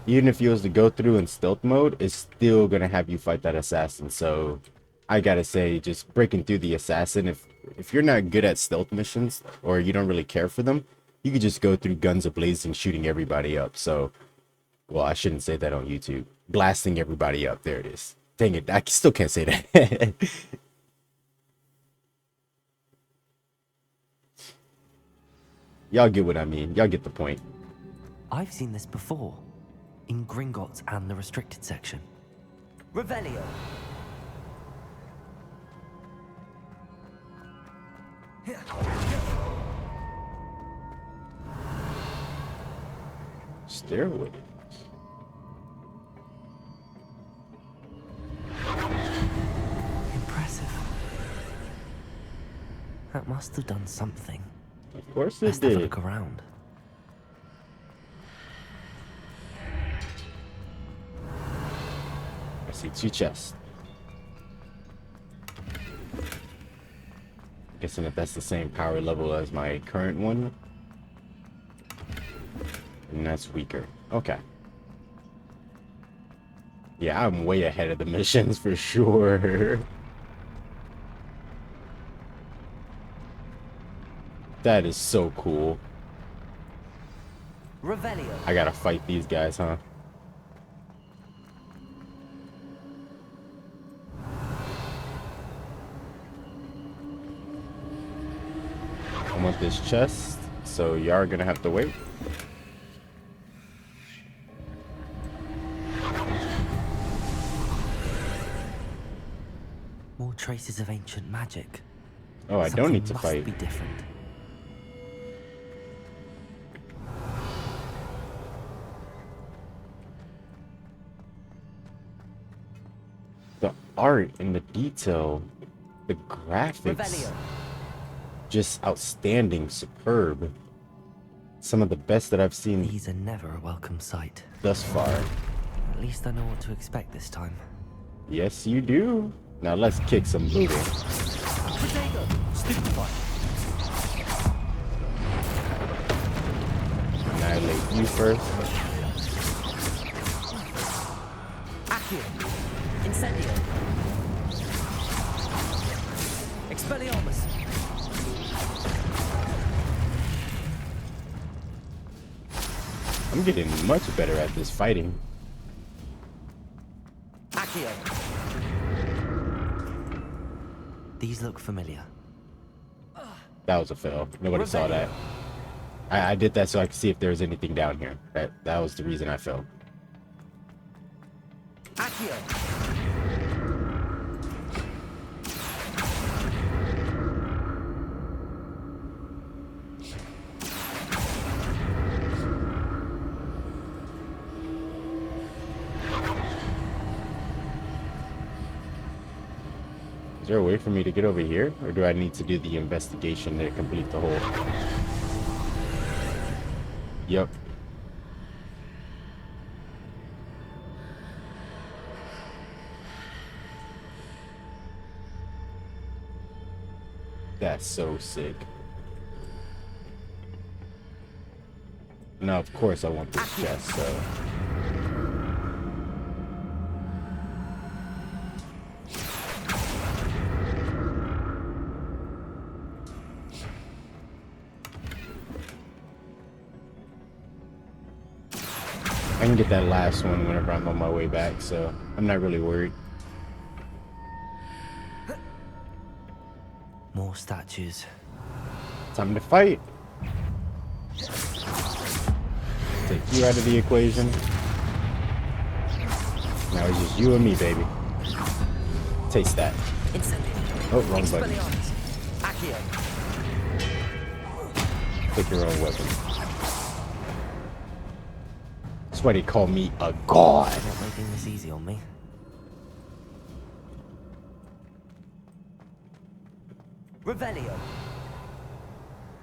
even if you was to go through in stealth mode, it's still gonna have you fight that assassin. So I gotta say, just breaking through the assassin, if if you're not good at stealth missions or you don't really care for them, you could just go through guns ablazing, shooting everybody up. So, well, I shouldn't say that on YouTube. Blasting everybody up. There it is. Dang it, I still can't say that. Y'all get what I mean. Y'all get the point. I've seen this before, in Gringotts and the restricted section. Revelio. Stairways. Impressive. That must have done something. Of course it Let's have a did. look around. I see 2 chests. Guessing if that's the same power level as my current one. And that's weaker. Okay. Yeah, I'm way ahead of the missions for sure. That is so cool. Revelio. I gotta fight these guys, huh? I want this chest, so y'all are gonna have to wait. More traces of ancient magic. Oh, I don't need to Something fight. must be different. The art and the detail, the graphics, Revelio. just outstanding, superb. Some of the best that I've seen These are never a welcome sight. thus far. At least I know what to expect this time. Yes, you do. Now let's kick some booty. Potato! Stupefy! Annihilate you first. Accio! Incendio! Expelliarmus! I'm getting much better at this fighting. Accio! These look familiar. That was a fail. Nobody saw that. I did that so I could see if there was anything down here. That was the reason I fell. Accio! Is there a way for me to get over here? Or do I need to do the investigation to complete the hole? Yep. That's so sick. Now, of course, I want this chest, so... I can get that last one whenever I'm on my way back, so I'm not really worried. More statues. Time to fight. Take you out of the equation. Now it's just you and me, baby. Taste that. Incendio! Oh, wrong button. Expelliarmus! Accio! Pick your own weapon. That's why they call me a god. Not making this easy on me. Revelio!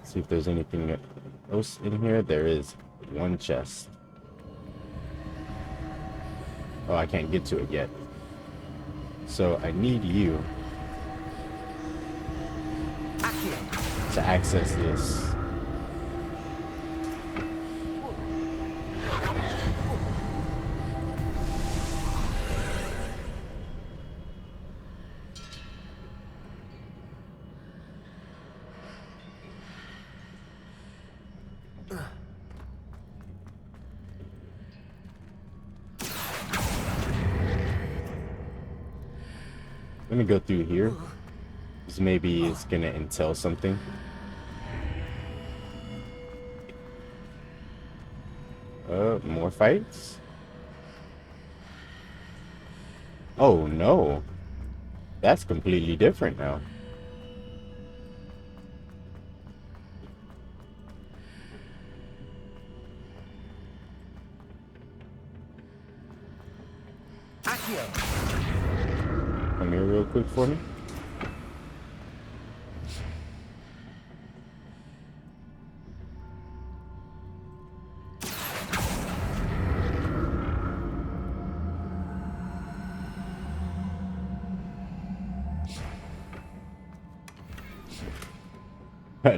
See if there's anything else in here. There is one chest. Oh, I can't get to it yet. So I need you Accio! to access this. Let me go through here. Because maybe it's gonna entail something. More fights? Oh no. That's completely different now. Come here real quick for me.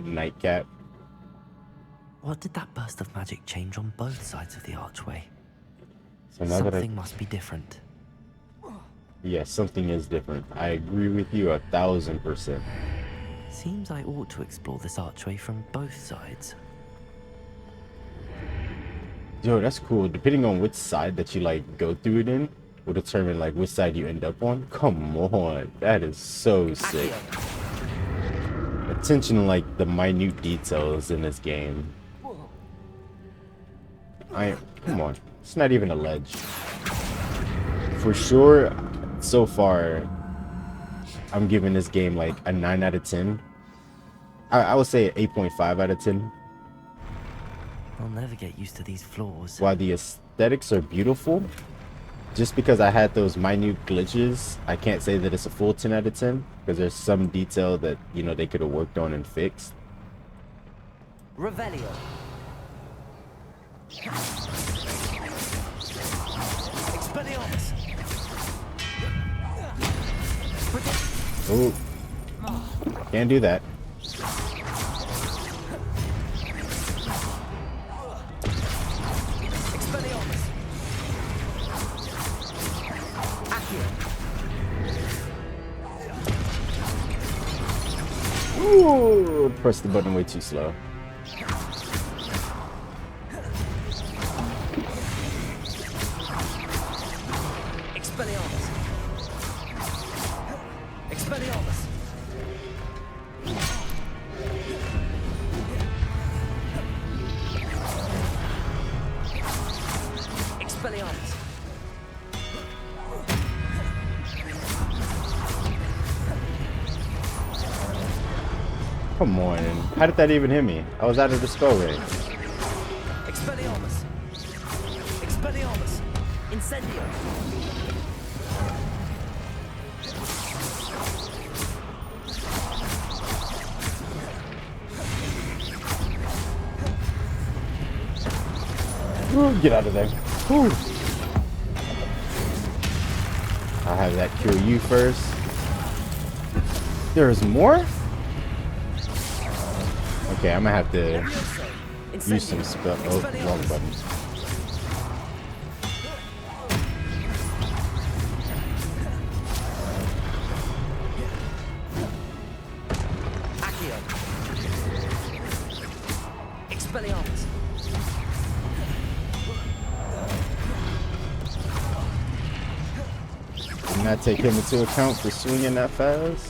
Nightcap. What did that burst of magic change on both sides of the archway? So now that Something must be different. yes, something is different. I agree with you 1000%. Seems I ought to explore this archway from both sides. Yo, that's cool. Depending on which side that you like go through it in, will determine like which side you end up on. Come on, that is so sick. Attention to like the minute details in this game. Come on, it's not even a ledge. For sure, so far, I'm giving this game like a 9 out of 10. I would say 8.5 out of 10. I'll never get used to these floors. While the aesthetics are beautiful, just because I had those minute glitches, I can't say that it's a full 10 out of 10, because there's some detail that, you know, they could have worked on and fixed. Revelio. Expelliarmus. Oh, can't do that. Expelliarmus. Accio. Ooh, press the button way too slow. Expelliarmus. Expelliarmus. Expelliarmus. Come on, how did that even hit me? I was out of the spell range. Expelliarmus. Expelliarmus. Incendio. Ooh, get out of there. Ooh. I'll have that cure you first. There's more? Okay, I'm gonna have to use some spell. Oh, wrong button. Accio. Expelliarmus. Did not take him into account for swinging that fast.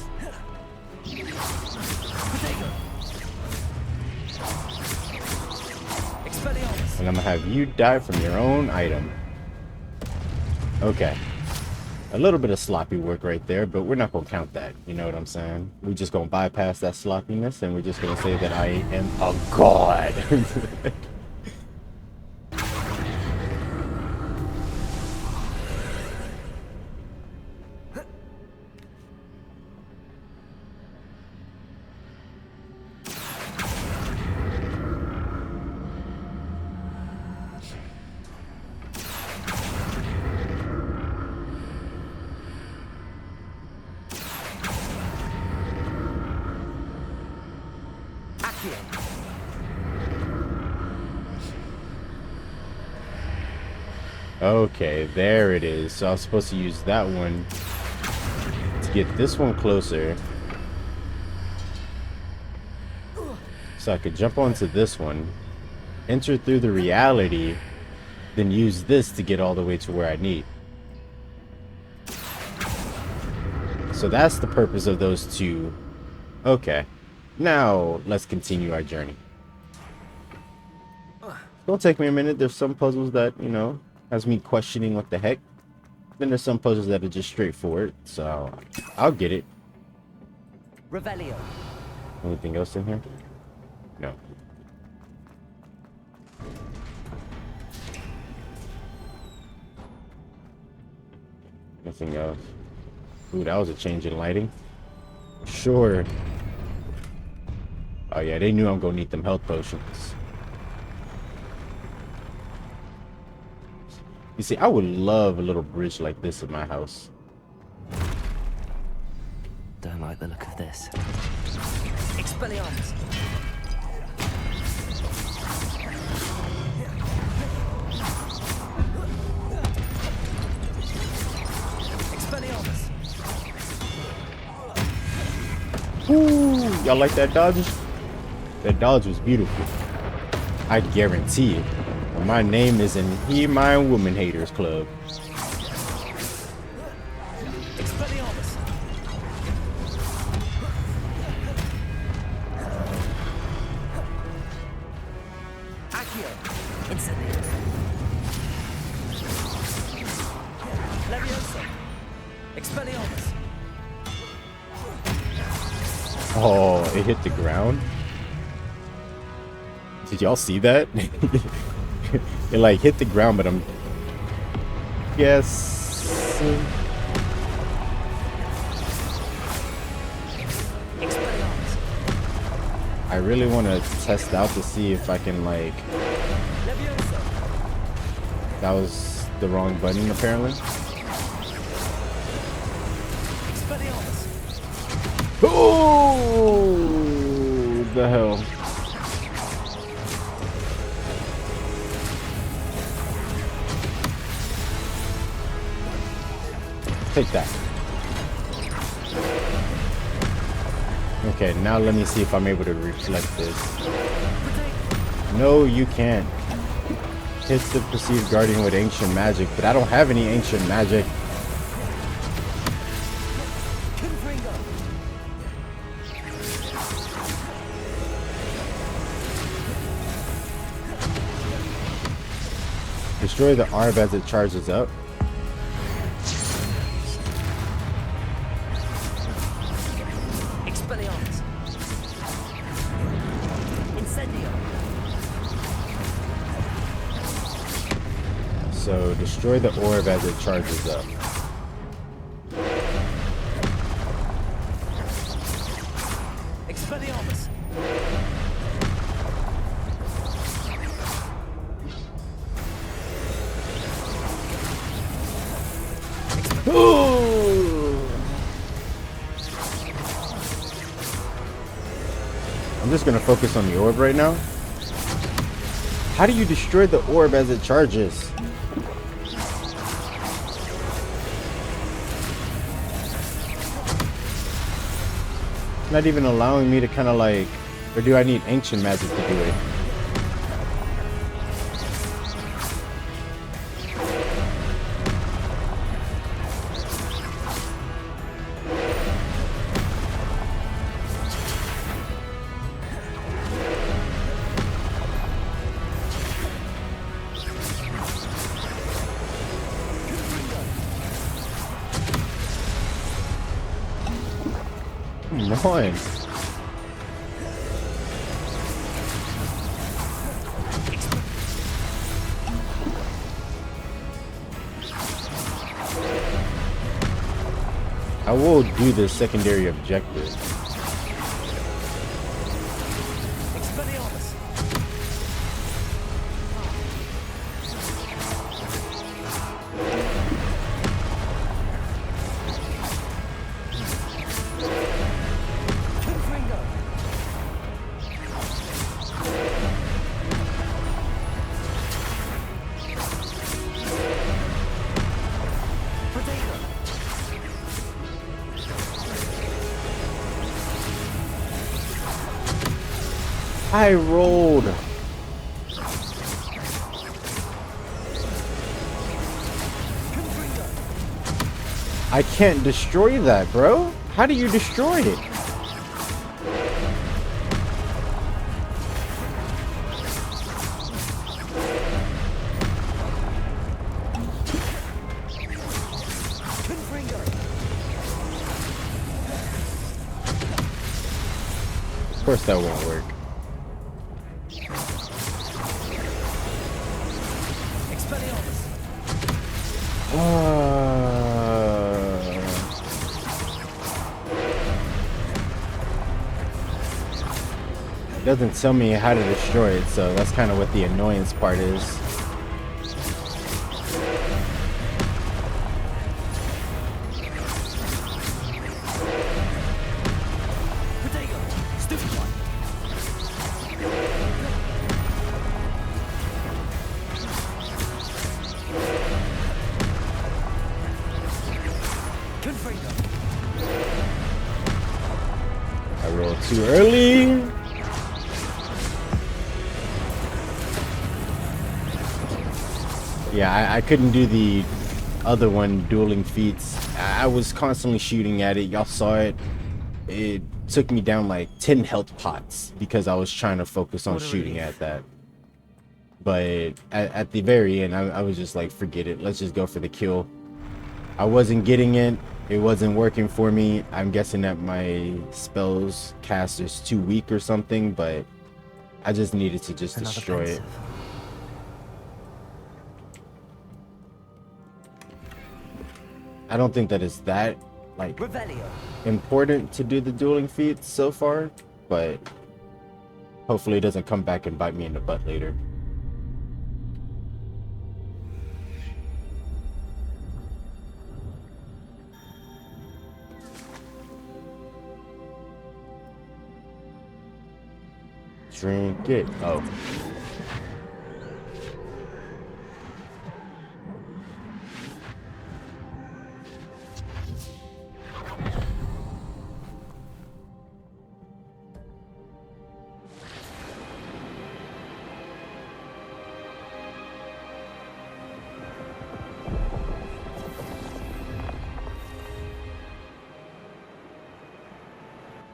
And I'm gonna have you die from your own item. Okay. A little bit of sloppy work right there, but we're not gonna count that. You know what I'm saying? We're just gonna bypass that sloppiness and we're just gonna say that I am a god. Okay, there it is. So I was supposed to use that one to get this one closer. So I could jump onto this one, enter through the reality, then use this to get all the way to where I need. So So that's the purpose of those two. Okay. Now, let's continue our journey. It'll take me a minute. There's some puzzles that, you know, has me questioning what the heck. Then there's some puzzles that are just straightforward. So, I'll get it. Revelio. Anything else in here? No. Nothing else. Ooh, that was a change in lighting. Sure. Oh yeah, they knew I'm gonna need them health potions. You see, I would love a little bridge like this in my house. Don't like the look of this. Expelliarmus. Expelliarmus. Ooh, y'all like that dodge? That dodge was beautiful. I guarantee it. My name is in He My Woman Haters Club. Expelliarmus. Accio. Incendio. Leviosa. Expelliarmus. Oh, it hit the ground. Did y'all see that? It like hit the ground, but I'm guessing. Expelliarmus. I really want to test out to see if I can like. Leviosa. That was the wrong button apparently. Expelliarmus. Oh, the hell. Take that. Okay, now let me see if I'm able to reflect this. No, you can't. Hits the perceived guardian with ancient magic, but I don't have any ancient magic. Destroy the orb as it charges up. Expelliarmus. Incendio. So destroy the orb as it charges up. Expelliarmus. I'm just gonna focus on the orb right now. How do you destroy the orb as it charges? It's not even allowing me to kind of like, or do I need ancient magic to do it? Come on. I will do the secondary objective. Expelliarmus. Confringo. Potato. I rolled. I can't destroy that, bro. How do you destroy it? Of course that won't work. It doesn't tell me how to destroy it, so that's kind of what the annoyance part is. I rolled too early. Yeah, I couldn't do the other one, dueling feats. I was constantly shooting at it. Y'all saw it. It took me down like 10 health pots because I was trying to focus on shooting at that. But at the very end, I was just like, forget it. Let's just go for the kill. I wasn't getting it. It wasn't working for me. I'm guessing that my spells cast is too weak or something, but I just needed to just destroy it. I don't think that it's that like important to do the dueling feats so far, but hopefully it doesn't come back and bite me in the butt later. Drink it. Oh.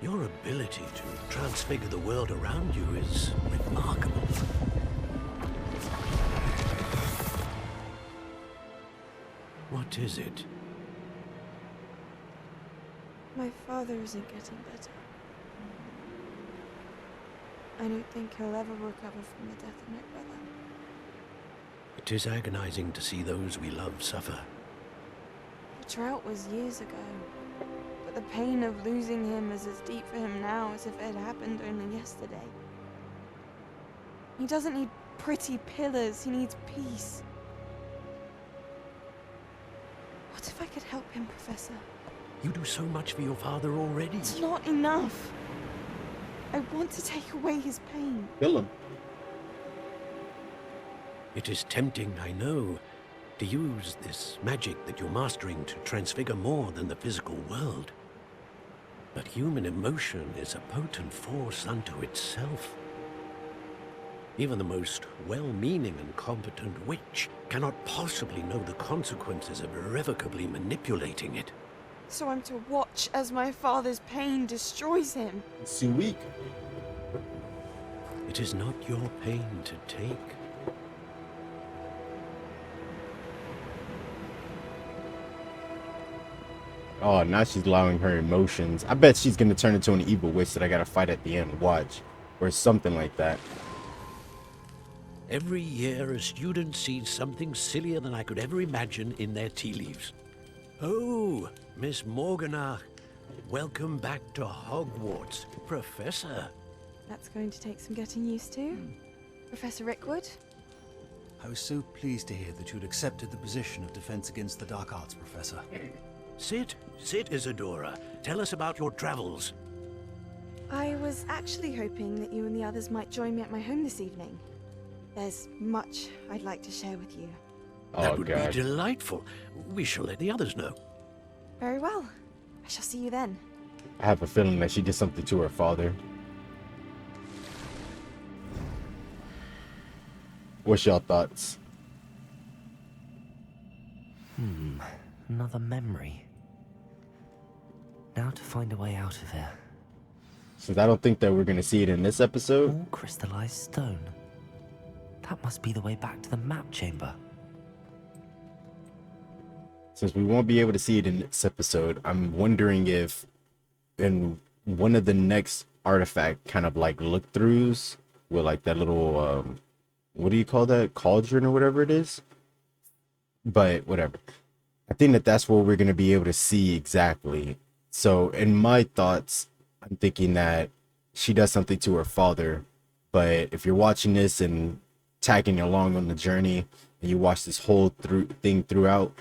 Your ability to transfigure the world around you is remarkable. What is it? My father isn't getting better. I don't think he'll ever recover from the death of my brother. It is agonizing to see those we love suffer. The drought was years ago, but the pain of losing him is as deep for him now as if it had happened only yesterday. He doesn't need pretty pillars, he needs peace. What if I could help him, Professor? You do so much for your father already. It's not enough. I want to take away his pain. Kill him. It is tempting, I know, to use this magic that you're mastering to transfigure more than the physical world. But human emotion is a potent force unto itself. Even the most well-meaning and competent witch cannot possibly know the consequences of irrevocably manipulating it. So I'm to watch as my father's pain destroys him. It's too weak. It is not your pain to take. Oh, now she's allowing her emotions. I bet she's gonna turn into an evil witch that I gotta fight at the end. Watch. Or something like that. Every year a student sees something sillier than I could ever imagine in their tea leaves. Oh, Miss Morganach, welcome back to Hogwarts, Professor. That's going to take some getting used to. Professor Rickwood? I was so pleased to hear that you'd accepted the position of Defense Against the Dark Arts, Professor. Sit, Isadora. Tell us about your travels. I was actually hoping that you and the others might join me at my home this evening. There's much I'd like to share with you. That would be delightful. We shall let the others know. Very well. I shall see you then. I have a feeling that she did something to her father. What's your thoughts? Another memory. Now to find a way out of here. Since I don't think that we're gonna see it in this episode. More crystallized stone. That must be the way back to the map chamber. Since we won't be able to see it in this episode, I'm wondering if in one of the next artifact kind of like look-throughs with like that little what do you call that, cauldron or whatever it is, but whatever, I think that that's what we're going to be able to see exactly. So in my thoughts, I'm thinking that she does something to her father. But if you're watching this and tagging along on the journey and you watch this whole thing throughout,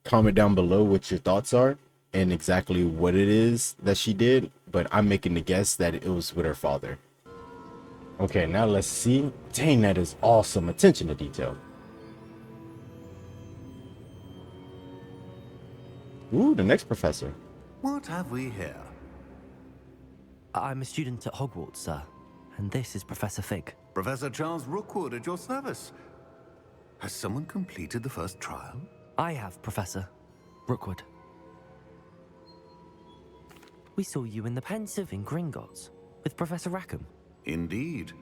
comment down below what your thoughts are and exactly what it is that she did. But I'm making the guess that it was with her father. Okay, now let's see. Dang, that is awesome. Attention to detail. Ooh, the next professor. What have we here? I'm a student at Hogwarts, sir. And this is Professor Fig. Professor Charles Rookwood at your service. Has someone completed the first trial? I have, Professor Rookwood. We saw you in the Pensive in Gringotts with Professor Rackham. Indeed.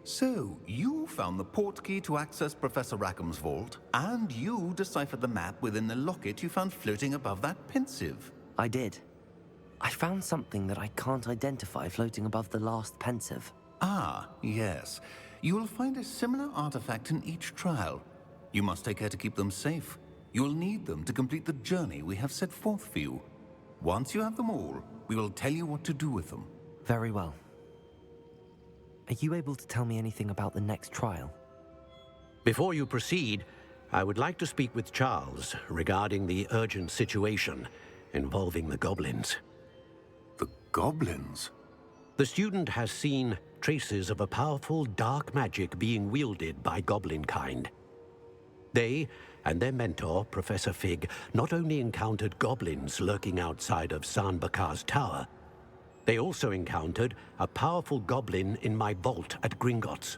So, you found the portkey to access Professor Rackham's vault, and you deciphered the map within the locket you found floating above that Pensive. I did. I found something that I can't identify floating above the last Pensive. Ah, yes. You will find a similar artifact in each trial. You must take care to keep them safe. You will need them to complete the journey we have set forth for you. Once you have them all, we will tell you what to do with them. Very well. Are you able to tell me anything about the next trial? Before you proceed, I would like to speak with Charles regarding the urgent situation involving the goblins. The goblins? The student has seen traces of a powerful dark magic being wielded by goblin kind. They and their mentor, Professor Fig, not only encountered goblins lurking outside of San Bakar's tower, they also encountered a powerful goblin in my vault at Gringotts.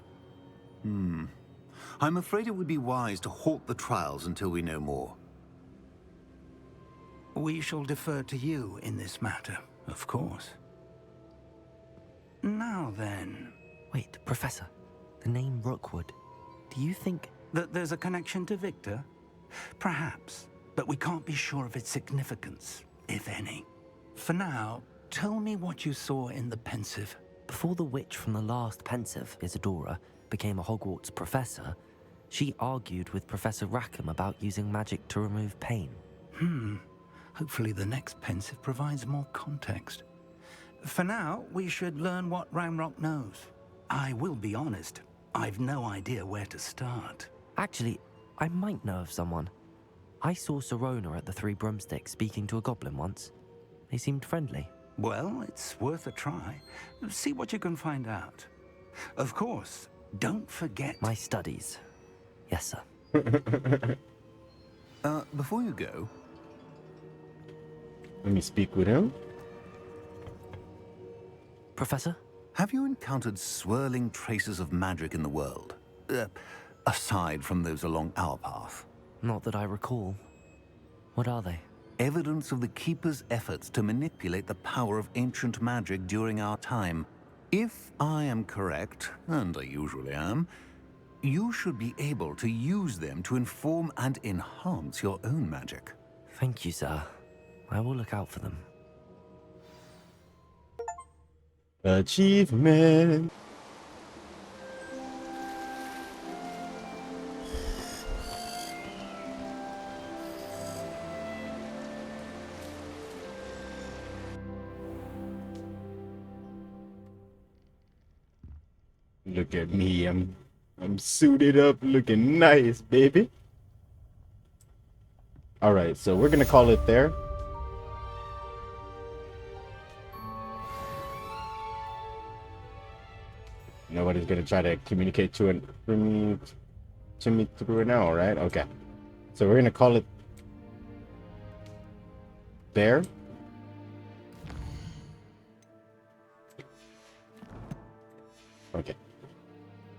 I'm afraid it would be wise to halt the trials until we know more. We shall defer to you in this matter, of course. Now then... Wait, Professor. The name Rookwood. Do you think... that there's a connection to Victor? Perhaps, but we can't be sure of its significance, if any. For now, tell me what you saw in the Pensive. Before the witch from the last Pensive, Isadora, became a Hogwarts professor, she argued with Professor Rackham about using magic to remove pain. Hopefully the next Pensive provides more context. For now, we should learn what Ranrock knows. I will be honest, I've no idea where to start. Actually, I might know of someone. I saw Sirona at the Three Broomsticks speaking to a goblin once. They seemed friendly. Well, it's worth a try. See what you can find out. Of course, don't forget... My studies. Yes, sir. Before you go... Let me speak with him. Professor? Have you encountered swirling traces of magic in the world? Aside from those along our path? Not that I recall. What are they? Evidence of the Keeper's efforts to manipulate the power of ancient magic during our time. If I am correct, and I usually am, you should be able to use them to inform and enhance your own magic. Thank you, sir. I will look out for them. Achievement. Look at me, I'm suited up, looking nice, baby. All right, so we're gonna call it there. Nobody's gonna try to communicate to me through it now, right? Okay, so we're gonna call it there. Okay,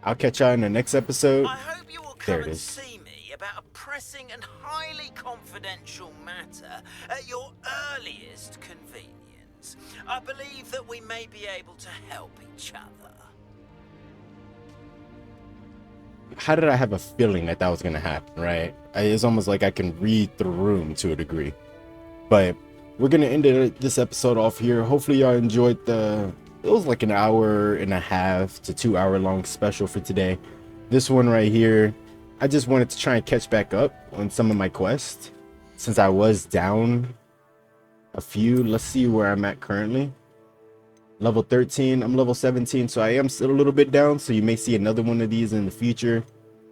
I'll catch y'all in the next episode. I hope you will come and see me about a pressing and highly confidential matter at your earliest convenience. friends. I believe that we may be able to help each other. How did I have a feeling that that was gonna happen, right? It's almost like I can read the room to a degree. But we're gonna end this episode off here. Hopefully y'all enjoyed it was like an hour and a half to 2 hour long special for today. This one right here, I just wanted to try and catch back up on some of my quests since I was down a few. Let's see where I'm at currently. Level 13, I'm level 17, so I am still a little bit down, so you may see another one of these in the future.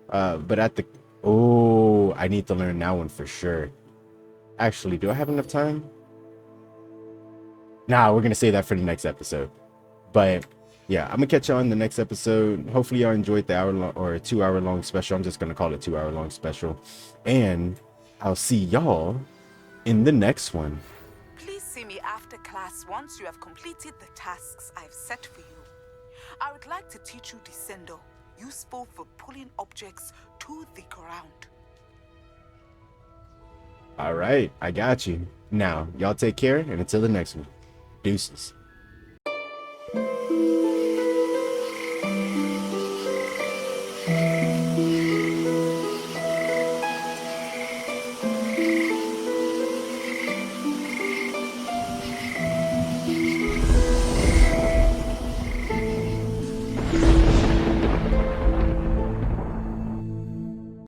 But I need to learn that one for sure. Actually, do I have enough time? Nah, we're gonna save that for the next episode. But yeah, I'm gonna catch y'all in the next episode. Hopefully y'all enjoyed the hour long or 2 hour long special. I'm just gonna call it 2 hour long special, and I'll see y'all in the next one. Please see me after class once you have completed the tasks I've set for you. I would like to teach you Descendo, useful for pulling objects to the ground. All right, I got you. Now, y'all take care, and until the next one, deuces.